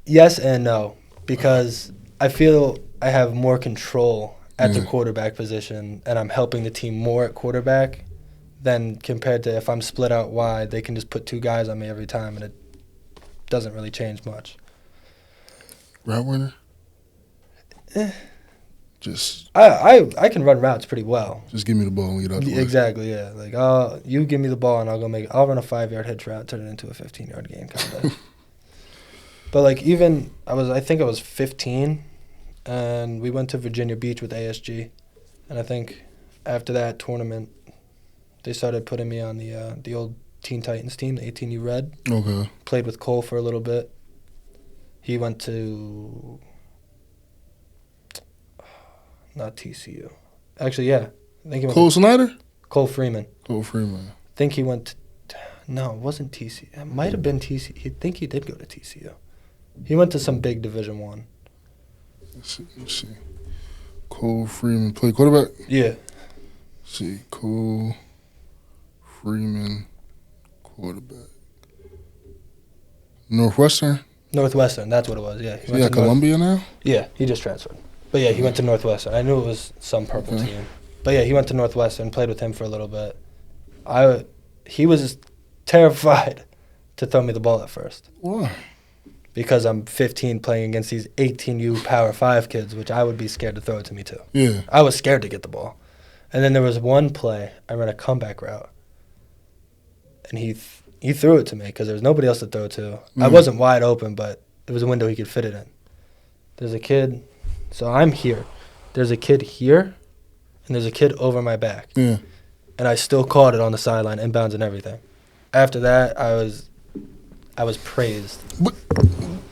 Yes and no, because I feel I have more control at the Yeah. quarterback position, and I'm helping the team more at quarterback than compared to if I'm split out wide. They can just put two guys on me every time, and it doesn't really change much. Route runner? Eh. Just I can run routes pretty well. give me the ball and get out the way. Exactly, yeah. Like, you give me the ball and I'll run a 5-yard hitch route, turn it into a 15-yard gain, kind of. But like, I think I was 15, and we went to Virginia Beach with ASG, and I think after that tournament, they started putting me on the old Teen Titans team, the 18U Red. Okay. Played with Cole for a little bit. He went to not TCU. Actually, yeah. I think he went Cole Snyder? Cole Freeman. Cole Freeman. I think he went no, it wasn't TCU. It might have been TCU. I think he did go to TCU. He went to some big Division I. Let's see. Cole Freeman play quarterback? Yeah. Let's see. Cole Freeman quarterback. Northwestern? Northwestern, that's what it was, yeah. He went Yeah, to Columbia now? Yeah, he just transferred. But yeah, he went to Northwestern. I knew it was some purple Okay. team. But yeah, he went to Northwestern, played with him for a little bit. He was terrified to throw me the ball at first. Why? Because I'm 15 playing against these 18U Power 5 kids, which I would be scared to throw it to me too. Yeah. I was scared to get the ball. And then there was one play, I ran a comeback route, and he threw it to me because there was nobody else to throw it to. I wasn't wide open, but there was a window he could fit it in. There's a kid, so I'm here. There's a kid here, and there's a kid over my back. Yeah. And I still caught it on the sideline, inbounds and everything. After that, I was praised. But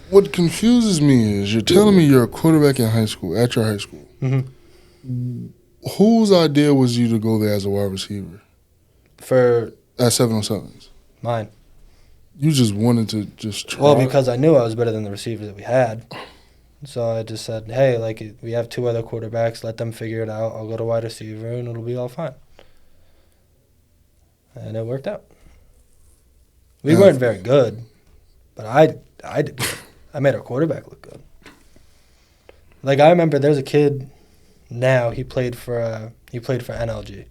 what confuses me is you're telling me you're a quarterback in high school, at your high school. Mm-hmm. Whose idea was you to go there as a wide receiver For at 707s? mine. You just wanted to just try? Well, because I knew I was better than the receivers that we had. So I just said, hey, like, we have two other quarterbacks. Let them figure it out. I'll go to wide receiver, and it'll be all fine. And it worked out. We weren't very good, but I did good. I made our quarterback look good. Like, I remember there's a kid now, he played for NLG.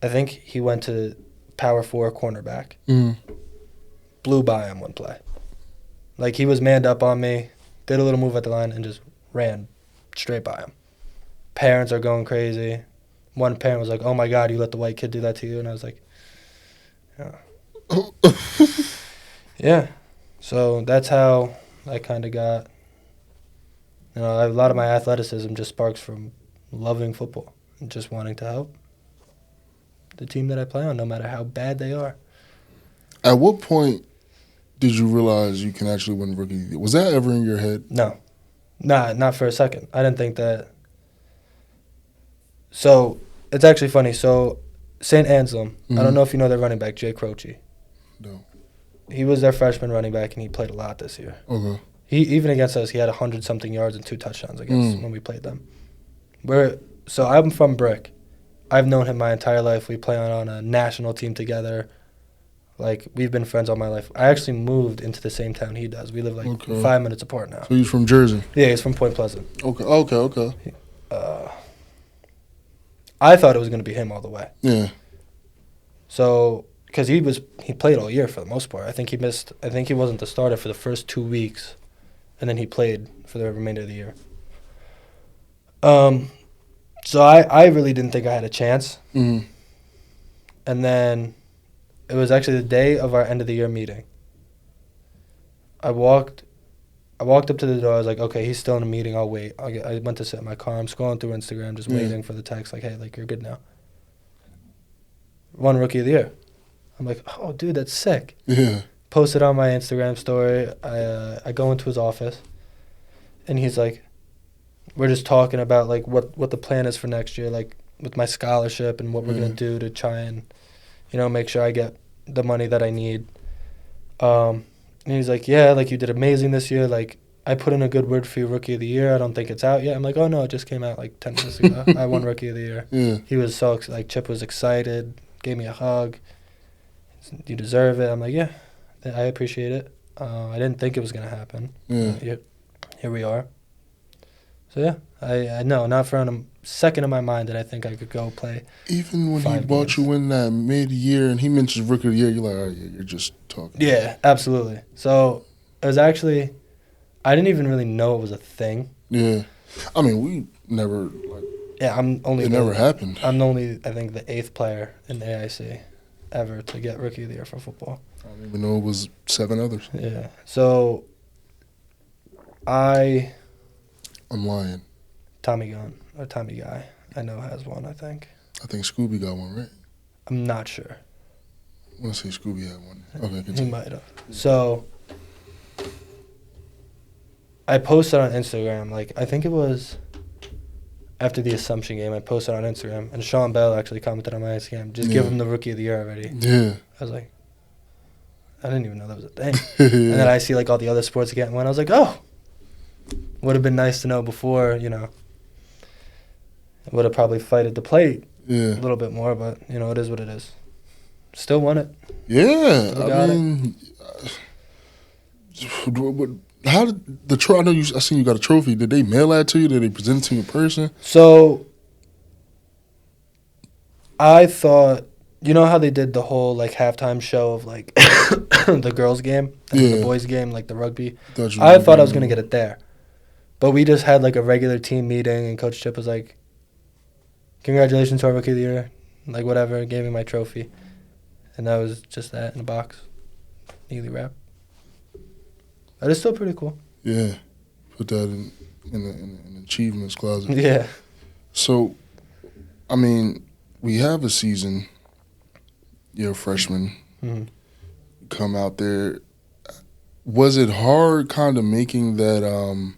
I think he went to Power 4 cornerback. Mm. Blew by him one play. Like, he was manned up on me, did a little move at the line, and just ran straight by him. Parents are going crazy. One parent was like, oh, my God, you let the white kid do that to you? And I was like, yeah. Yeah. So that's how I kind of got, a lot of my athleticism just sparks from loving football and just wanting to help the team that I play on, no matter how bad they are. At what point did you realize you can actually win Rookie of the Year? Was that ever in your head? No. Not for a second. I didn't think that. So, it's actually funny. So, St. Anselm, I don't know if you know their running back, Jay Croce. No. He was their freshman running back, and he played a lot this year. Okay. Even against us, he had 100-something yards and 2 touchdowns against when we played them. So I'm from Brick. I've known him my entire life. We play on a national team together. Like, we've been friends all my life. I actually moved into the same town he does. We live, 5 minutes apart now. So he's from Jersey? Yeah, he's from Point Pleasant. Okay. I thought it was going to be him all the way. Yeah. So, because he played all year for the most part. I think he wasn't the starter for the first 2 weeks, and then he played for the remainder of the year. So I really didn't think I had a chance. Mm-hmm. And then it was actually the day of our end of the year meeting. I walked up to the door. I was like, okay, he's still in a meeting. I'll wait. I went to sit in my car. I'm scrolling through Instagram, just waiting for the text, like, hey, like, you're good now. Won Rookie of the Year. I'm like, oh, dude, that's sick. Yeah. Posted on my Instagram story. I go into his office, and he's like, we're just talking about, like, what the plan is for next year, like, with my scholarship and what we're going to do to try and, make sure I get the money that I need. And he's like, yeah, like, you did amazing this year. Like, I put in a good word for you, Rookie of the Year. I don't think it's out yet. I'm like, oh, no, it just came out, like, 10 minutes ago. I won Rookie of the Year. Yeah. He was so excited. Chip was excited, gave me a hug. You deserve it. I'm like, yeah, I appreciate it. I didn't think it was going to happen. Yeah. Here we are. So, yeah, I know. Not for a second in my mind did I think I could go play. Even when he 5 brought games. you in that mid-year and he mentions Rookie of the Year, you're like, oh, yeah, you're just talking. Yeah, absolutely. So, it was actually, I didn't even really know it was a thing. Yeah. I mean, we never, like, Yeah, it never happened. I'm only, I think, the 8th player in the AIC ever to get Rookie of the Year for football. I don't even know it was 7 others. Yeah. So, I'm lying. Tommy Guy, I know has one, I think. I think Scooby got one, right? I'm not sure. I want to say Scooby had one. Okay, He continue. might have. So, I posted on Instagram, like, I think it was after the Assumption game, I posted on Instagram, and Sean Bell actually commented on my Instagram, just give him the Rookie of the Year already. Yeah. I was like, I didn't even know that was a thing. And then I see, like, all the other sports getting one. I was like, oh, would have been nice to know before, you know. Would have probably fighted the plate a little bit more, but, you know, it is what it is. Still won it. Yeah. Still got how did the trophy? I seen you got a trophy. Did they mail that to you? Did they present it to you in person? So, I thought, you know how they did the whole, like, halftime show of, like, the girls' game and the boys' game, like the rugby? I thought I was going to get it there. But we just had, like, a regular team meeting, and Coach Chip was like, congratulations to our Rookie of the Year, like, whatever, gave me my trophy. And that was just that in a box, neatly wrapped. But it's still pretty cool. Yeah. Put that in the achievements closet. Yeah. So, I mean, we have a season. You're a freshman. Mm-hmm. Come out there. Was it hard kind of making that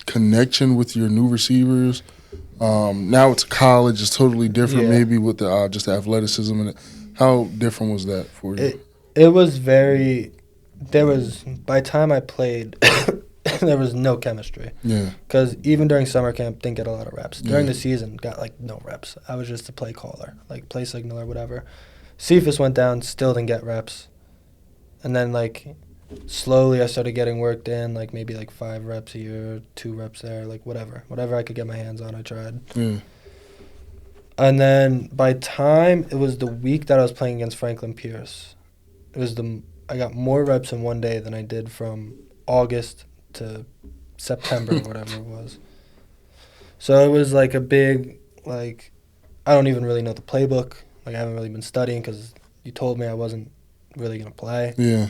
connection with your new receivers? Now it's college. It's totally different maybe with the just the athleticism. And how different was that for you? It was very – by the time I played, there was no chemistry. Yeah. Because even during summer camp, didn't get a lot of reps. During the season, got, like, no reps. I was just a play caller, like play signaler, whatever. Cephas went down, still didn't get reps. And then, like, slowly I started getting worked in, like maybe like 5 reps here, 2 reps there, like whatever. Whatever I could get my hands on, I tried. Yeah. And then by time, it was the week that I was playing against Franklin Pierce. I got more reps in one day than I did from August to September or whatever it was. So it was like a big, like, I don't even really know the playbook. Like, I haven't really been studying because you told me I wasn't really going to play. Yeah.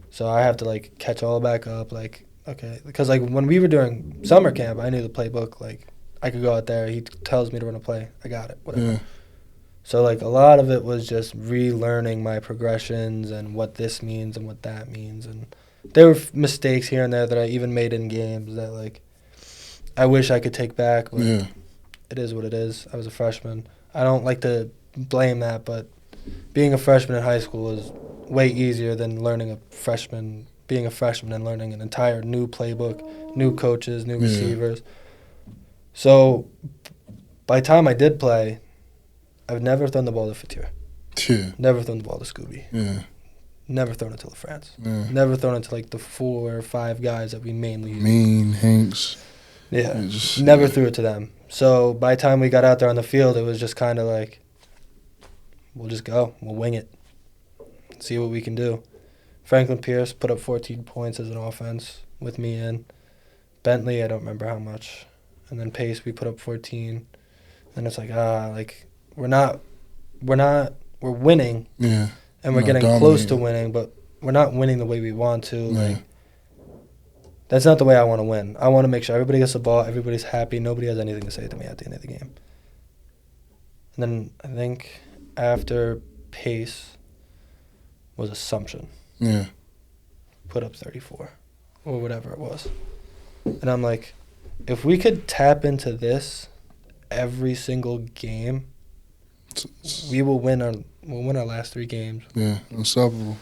So I have to, like, catch all back up, like, okay. Because, like, when we were doing summer camp, I knew the playbook. Like, I could go out there. He tells me to run a play. I got it, whatever. Yeah. So, like, a lot of it was just relearning my progressions and what this means and what that means. And there were mistakes here and there that I even made in games that, like, I wish I could take back. But it is what it is. I was a freshman. I don't like to blame that, but being a freshman in high school is way easier than being a freshman and learning an entire new playbook, new coaches, new receivers. So by the time I did play, I've never thrown the ball to Fatir. Yeah. Never thrown the ball to Scooby. Yeah. Never thrown it to LaFrance. Yeah. Never thrown it to, like, the 4 or 5 guys that we mainly use. Mean, Hanks. Yeah. Never threw it to them. So by the time we got out there on the field, it was just kind of like, we'll just go. We'll wing it. See what we can do. Franklin Pierce put up 14 points as an offense with me in. Bentley, I don't remember how much. And then Pace, we put up 14. And it's like, we're winning. Yeah. And we're getting close to winning, but we're not winning the way we want to. Yeah. Like, that's not the way I want to win. I want to make sure everybody gets the ball, everybody's happy, nobody has anything to say to me at the end of the game. And then I think after Pace was Assumption. Yeah. Put up 34 or whatever it was. And I'm like, if we could tap into this every single game, we'll win our last 3 games. Yeah, unstoppable.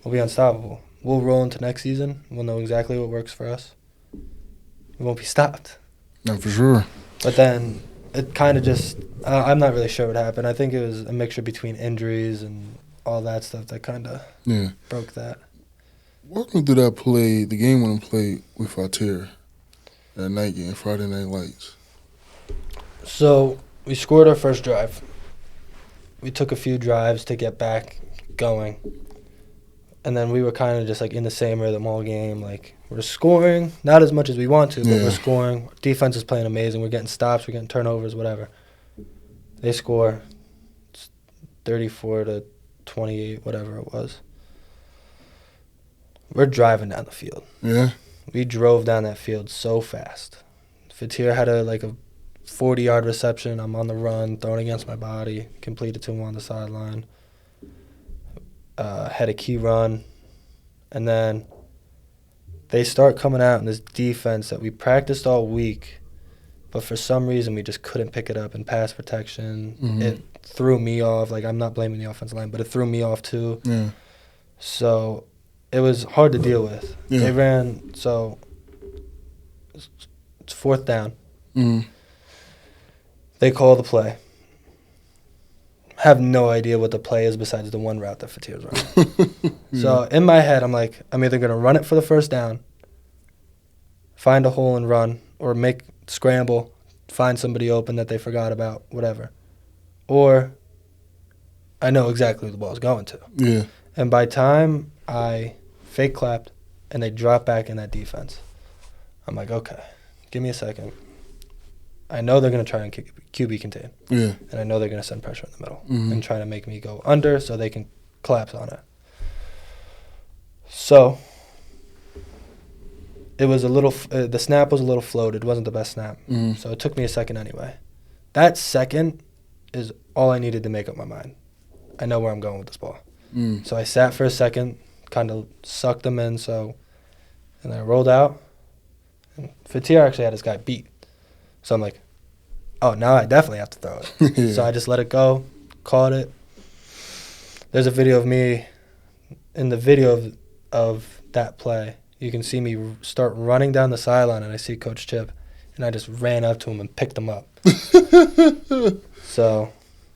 We'll be unstoppable. We'll roll into next season. We'll know exactly what works for us. We won't be stopped. No, for sure. But then it kind of just I'm not really sure what happened. I think it was a mixture between injuries and all that stuff that kind of broke that. Walk me through that play, the game when I played with Fatir, that night game, Friday Night Lights. So we scored our first drive. We took a few drives to get back going. And then we were kind of just like in the same rhythm all game. Like we're scoring, not as much as we want to, but we're scoring. Defense is playing amazing. We're getting stops, we're getting turnovers, whatever. They score 34-28, whatever it was. We're driving down the field. Yeah. We drove down that field so fast. Fatir had a 40-yard reception. I'm on the run, throwing against my body, completed to him on the sideline. Had a key run, and then they start coming out in this defense that we practiced all week, but for some reason we just couldn't pick it up in pass protection. Mm-hmm. It threw me off. Like, I'm not blaming the offensive line, but it threw me off too. Yeah. So it was hard to deal with. Yeah. They ran, so it's fourth down. Mm-hmm. They call the play. Have no idea what the play is besides the one route that Fatir's running. So in my head, I'm like, I'm either going to run it for the first down, find a hole and run, or scramble, find somebody open that they forgot about, whatever. Or I know exactly who the ball's going to. Yeah. And by time I fake clapped and they drop back in that defense, I'm like, okay, give me a second. I know they're going to try and QB contain. Yeah. And I know they're going to send pressure in the middle and try to make me go under so they can collapse on it. So it was a little the snap was a little floated. It wasn't the best snap. Mm-hmm. So it took me a second anyway. That second is all I needed to make up my mind. I know where I'm going with this ball. Mm. So I sat for a second, kind of sucked them in, and then I rolled out. And Fatir actually had his guy beat. So I'm like, oh, now I definitely have to throw it. Yeah. So I just let it go, caught it. There's a video of me. In the video of that play, you can see me start running down the sideline, and I see Coach Chip, and I just ran up to him and picked him up. So,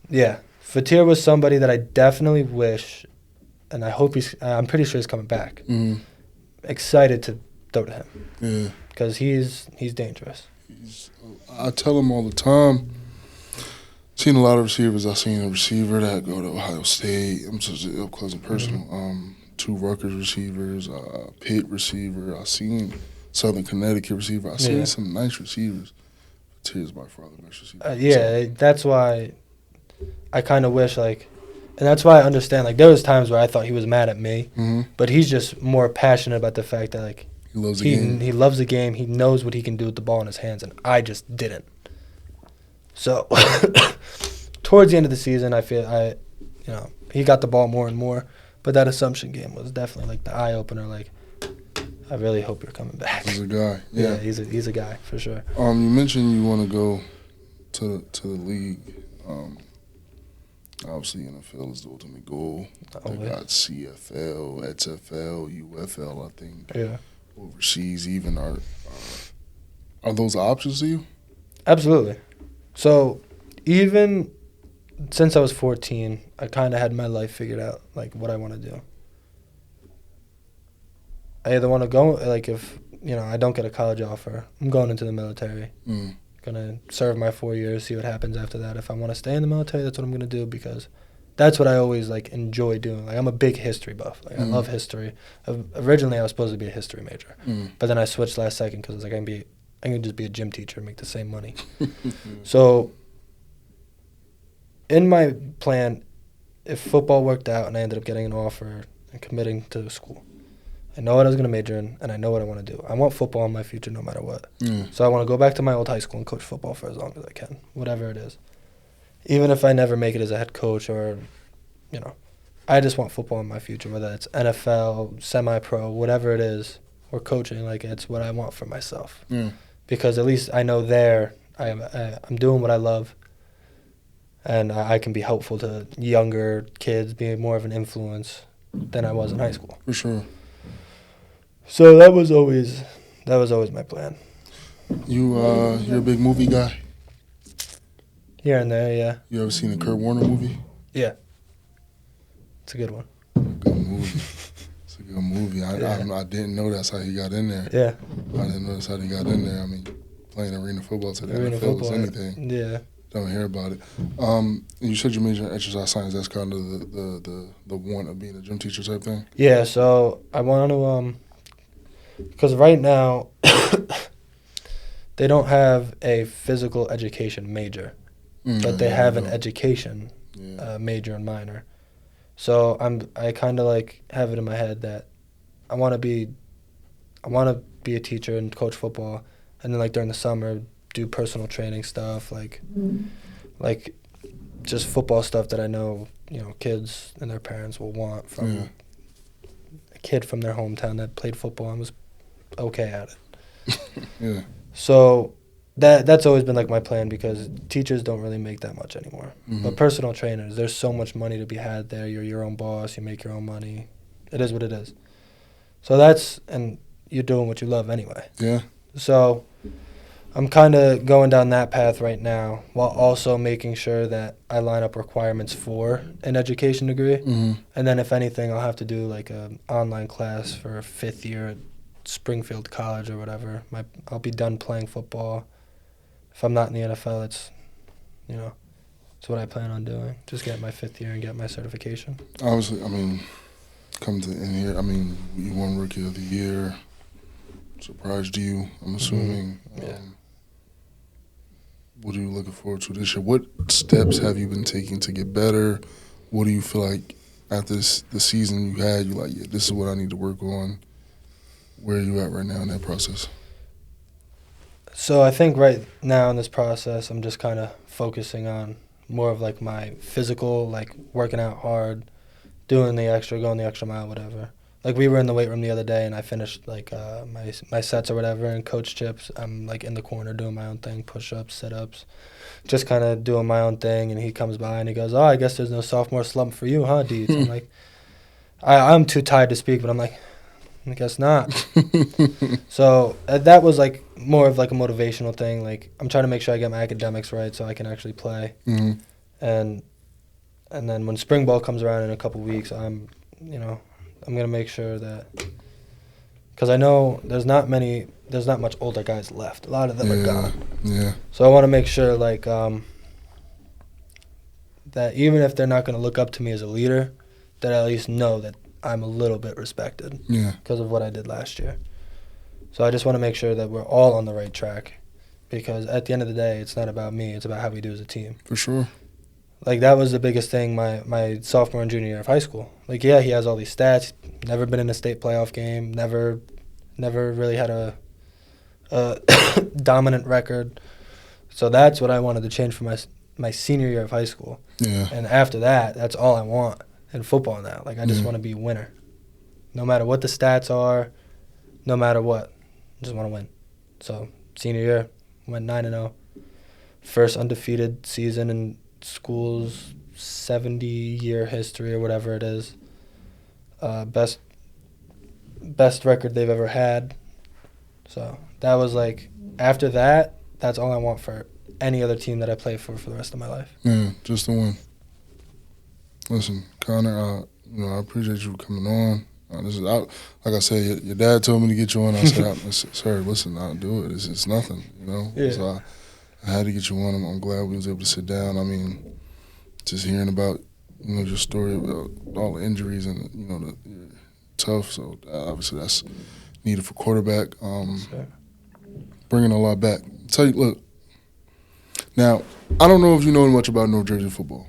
yeah, Fatir was somebody that I definitely wish, and I hope I'm pretty sure he's coming back. Mm. Excited to throw to him. Yeah. Because he's dangerous. I tell him all the time. Seen a lot of receivers. I've seen a receiver that go to Ohio State. I'm just up close and personal. Mm-hmm. 2 Rutgers receivers, Pitt receiver. I've seen Southern Connecticut receiver. I've seen some nice receivers. Tears by far the best receiver. That's why I kind of wish, and that's why I understand. There was times where I thought he was mad at me, but he's just more passionate about the fact that, he loves the game. He loves the game. He knows what he can do with the ball in his hands, and I just didn't. So, towards the end of the season, I feel he got the ball more and more. But that Assumption game was definitely the eye opener. I really hope you're coming back. He's a guy. Yeah, he's a guy for sure. You mentioned you want to go to the league. Obviously, NFL is the ultimate goal. They got CFL, XFL, UFL, I think. Yeah. Overseas, even are those options to you? Absolutely. So, even since I was 14, I kind of had my life figured out, what I want to do. I either want to go, if, I don't get a college offer, I'm going into the military. Going to serve my 4 years, see what happens after that. If I want to stay in the military, that's what I'm going to do because that's what I always, enjoy doing. I'm a big history buff. I love history. Originally, I was supposed to be a history major. But then I switched last second because I was I can just be a gym teacher and make the same money. So, in my plan, if football worked out and I ended up getting an offer and committing to the school, I know what I was going to major in, and I know what I want to do. I want football in my future no matter what. So I want to go back to my old high school and coach football for as long as I can, whatever it is. Even if I never make it as a head coach or, I just want football in my future, whether it's NFL, semi-pro, whatever it is, or coaching. It's what I want for myself. Because at least I know I'm doing what I love. And I can be helpful to younger kids, be more of an influence than I was in high school. For sure. So that was always my plan. You're a big movie guy? Here and there, yeah. You ever seen a Kurt Warner movie? Yeah. It's a good one. Good movie. It's a good movie. movie. I didn't know that's how he got in there. Yeah. I didn't know that's how he got in there. I mean, playing arena football to the Arena NFL football. is anything. Yeah. Don't hear about it. You said you majored in exercise science. That's kind of the want of being a gym teacher type thing. Yeah. So I want to because right now they don't have a physical education major, but they have an education major and minor. So I kind of like have it in my head that I want to be a teacher and coach football, and then like during the summer do personal training stuff like just football stuff that I know kids and their parents will want from a kid from their hometown that played football and was okay at it. Yeah. So that's always been like my plan because teachers don't really make that much anymore. Mm-hmm. But personal trainers, there's so much money to be had there. You're your own boss. You make your own money. It is what it is. So and you're doing what you love anyway. Yeah. So I'm kind of going down that path right now while also making sure that I line up requirements for an education degree. Mm-hmm. And then if anything, I'll have to do like an online class for a 5th year at Springfield College or whatever. I'll be done playing football. If I'm not in the NFL, it's what I plan on doing. Just get my 5th year and get my certification. Obviously, I mean, come to in here. I mean, you won Rookie of the Year. Surprised you, I'm assuming. Yeah. What are you looking forward to this year? What steps have you been taking to get better? What do you feel like after the season you had? You're like, yeah, this is what I need to work on. Where are you at right now in that process? So I think right now in this process, I'm just kind of focusing on more of like my physical, like working out hard, going the extra mile, whatever. Like we were in the weight room the other day and I finished like my sets or whatever, and Coach Chips, I'm like in the corner doing my own thing, push-ups, sit-ups, just kind of doing my own thing, and he comes by and he goes, "Oh, I guess there's no sophomore slump for you, huh, Dietz?" I'm like, I'm too tired to speak, but I'm like, I guess not. So that was like more of like a motivational thing. Like I'm trying to make sure I get my academics right so I can actually play. Mm-hmm. And then when spring ball comes around in a couple weeks, I'm gonna make sure that, because I know there's not much older guys left. A lot of them are gone. Yeah. So I want to make sure like that even if they're not gonna look up to me as a leader, that I at least know that I'm a little bit respected. Yeah. Because of what I did last year. So I just want to make sure that we're all on the right track, because at the end of the day, it's not about me. It's about how we do as a team. For sure. Like, that was the biggest thing my sophomore and junior year of high school. Like, yeah, he has all these stats. Never been in a state playoff game. Never really had a dominant record. So that's what I wanted to change for my senior year of high school. Yeah. And after that, that's all I want in football now. Like, I just want to be a winner. No matter what the stats are, no matter what. I just want to win. So, senior year, went 9-0. First undefeated season in school's 70-year history or whatever it is. Best record they've ever had. So that was like, after that, that's all I want for any other team that I play for the rest of my life. Yeah, just to win. Listen, Connor, I appreciate you coming on. Like I said, your dad told me to get you on. I said, sir, listen, I'll do it. It's nothing, Yeah. So I had to get you on. I'm glad we was able to sit down. I mean, just hearing about, your story about all the injuries and, you're tough. So obviously that's needed for quarterback. Bringing a lot back. Look, now, I don't know if you know much about North Jersey football.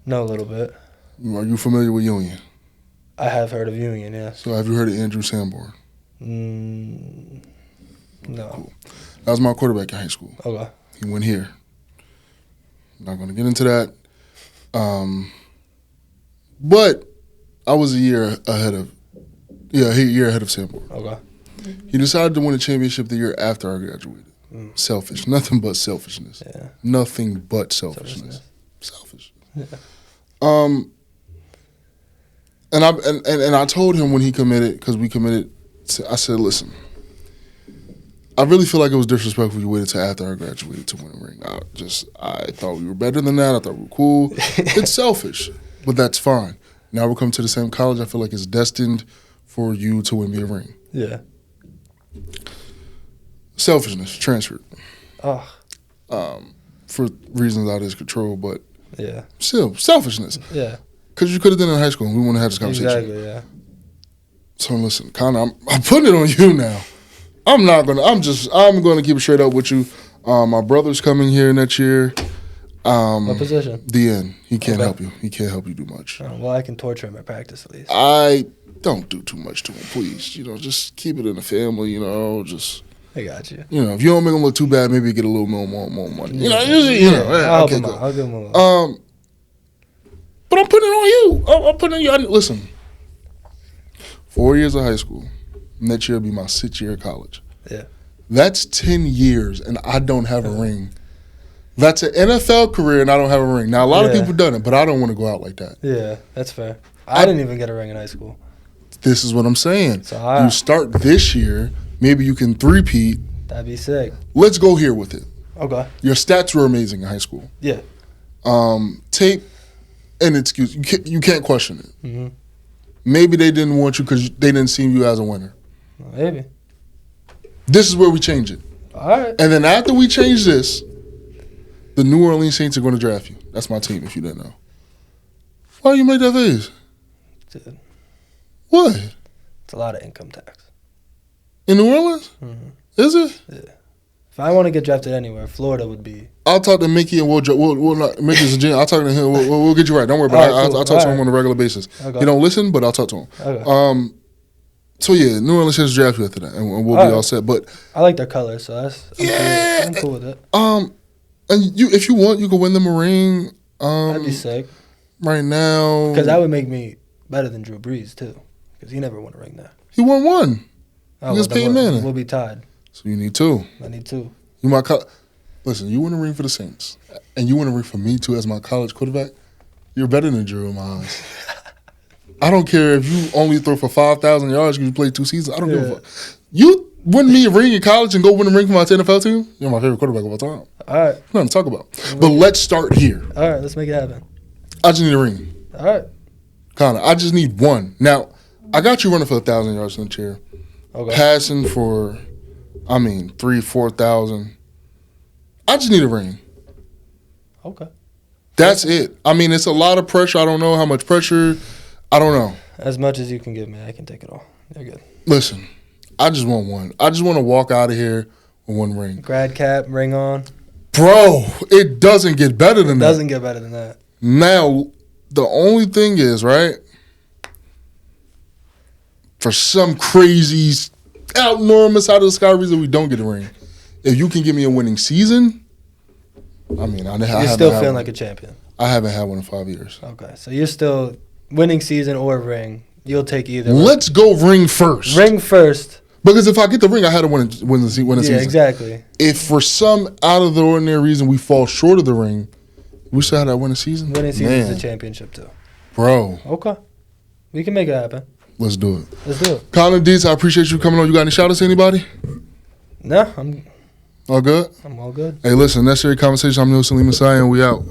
Know a little bit. Are you familiar with Union? I have heard of Union, yes. So have you heard of Andrew Sanborn? No. Cool. That was my quarterback in high school. Okay. He went here. Not going to get into that. But I was a year ahead of Sanborn. Okay. He decided to win a championship the year after I graduated. Selfish. Nothing but selfishness. Yeah. Nothing but selfishness. Selfish. Yeah. And I told him when he committed, because we committed, I said, listen, I really feel like it was disrespectful you waited till after I graduated to win a ring. I thought we were better than that. I thought we were cool. It's selfish, but that's fine. Now we're coming to the same college. I feel like it's destined for you to win me a ring. Yeah. Selfishness, transferred. Oh. For reasons out of his control, but Yeah. still, selfishness. Yeah. Because you could have done it in high school and we wouldn't have had this conversation. Exactly, yeah. So listen, Connor, I'm putting it on you now. I'm gonna keep it straight up with you. My brother's coming here next year. What position? DN. He can't help you. He can't help you do much. Oh, well, I can torture him at practice at least. I don't do too much to him, please. Just keep it in the family. Just. I got you. If you don't make him look too bad, maybe get a little more money. I'll help him out. I'll give him a little. But I'm putting it on you. I'm putting it on you. Listen, 4 years of high school. Next year will be my 6th year of college. Yeah. That's 10 years, and I don't have a ring. That's an NFL career, and I don't have a ring. Now, a lot of people done it, but I don't want to go out like that. Yeah, that's fair. I didn't even get a ring in high school. This is what I'm saying. So you start this year. Maybe you can three-peat. That'd be sick. Let's go here with it. Okay. Your stats were amazing in high school. Yeah. Tape and excuse. You can't question it. Mm-hmm. Maybe they didn't want you because they didn't see you as a winner. Maybe. This is where we change it. All right. And then after we change this, the New Orleans Saints are going to draft you. That's my team, if you didn't know. Why you make that face? Dude, What? it's a lot of income tax. In New Orleans? Mm-hmm. Is it? Yeah. If I want to get drafted anywhere, Florida would be. I'll talk to Mickey and we'll not, Mickey's a genius. I'll talk to him. We'll get you right. Don't worry about it. I'll talk to him on a regular basis. Okay. He don't listen, but I'll talk to him. Okay. So yeah, New Orleans Saints draft you after that, and we'll be all set. But I like their colors, so I'm cool with it. And if you want, you can win them a ring. That'd be sick. Right now, Because that would make me better than Drew Brees too, because he never won a ring there. He won one. Oh, Against Peyton Manning. We'll be tied. So you need two. I need two. You might listen. You win a ring for the Saints, and you win a ring for me too as my college quarterback. You're better than Drew in my eyes. I don't care if you only throw for 5,000 yards because you played 2 seasons. I don't give a fuck. You win me a ring in college and go win a ring for my NFL team. You're my favorite quarterback of all time. All right. Nothing to talk about. But let's start here. All right, let's make it happen. I just need a ring. All right. Connor, I just need one. Now, I got you running for 1,000 yards in the chair. Okay. Passing for, 3,000-4,000. I just need a ring. Okay. That's it. It's a lot of pressure. I don't know how much pressure. I don't know. As much as you can give me, I can take it all. You're good. Listen, I just want one. I just want to walk out of here with one ring. Grad cap, ring on. Bro, it doesn't get better than that. It doesn't get better than that. Now, the only thing is, right, for some crazy, enormous out of the sky reason we don't get a ring, if you can give me a winning season, You're still feeling like a champion. I haven't had one in 5 years. Okay, so you're still winning season or ring. You'll take either. Let's go ring first. Ring first. Because if I get the ring, I had to win the season. Yeah, exactly. If for some out of the ordinary reason we fall short of the ring, we still had to win a season. Winning season is a championship too. Bro. Okay. We can make it happen. Let's do it. Let's do it. Connor Dietz, I appreciate you coming on. You got any shout-outs to anybody? No, I'm All good? all good. Hey, listen, necessary conversation. I'm Saleem Messiah, and we out.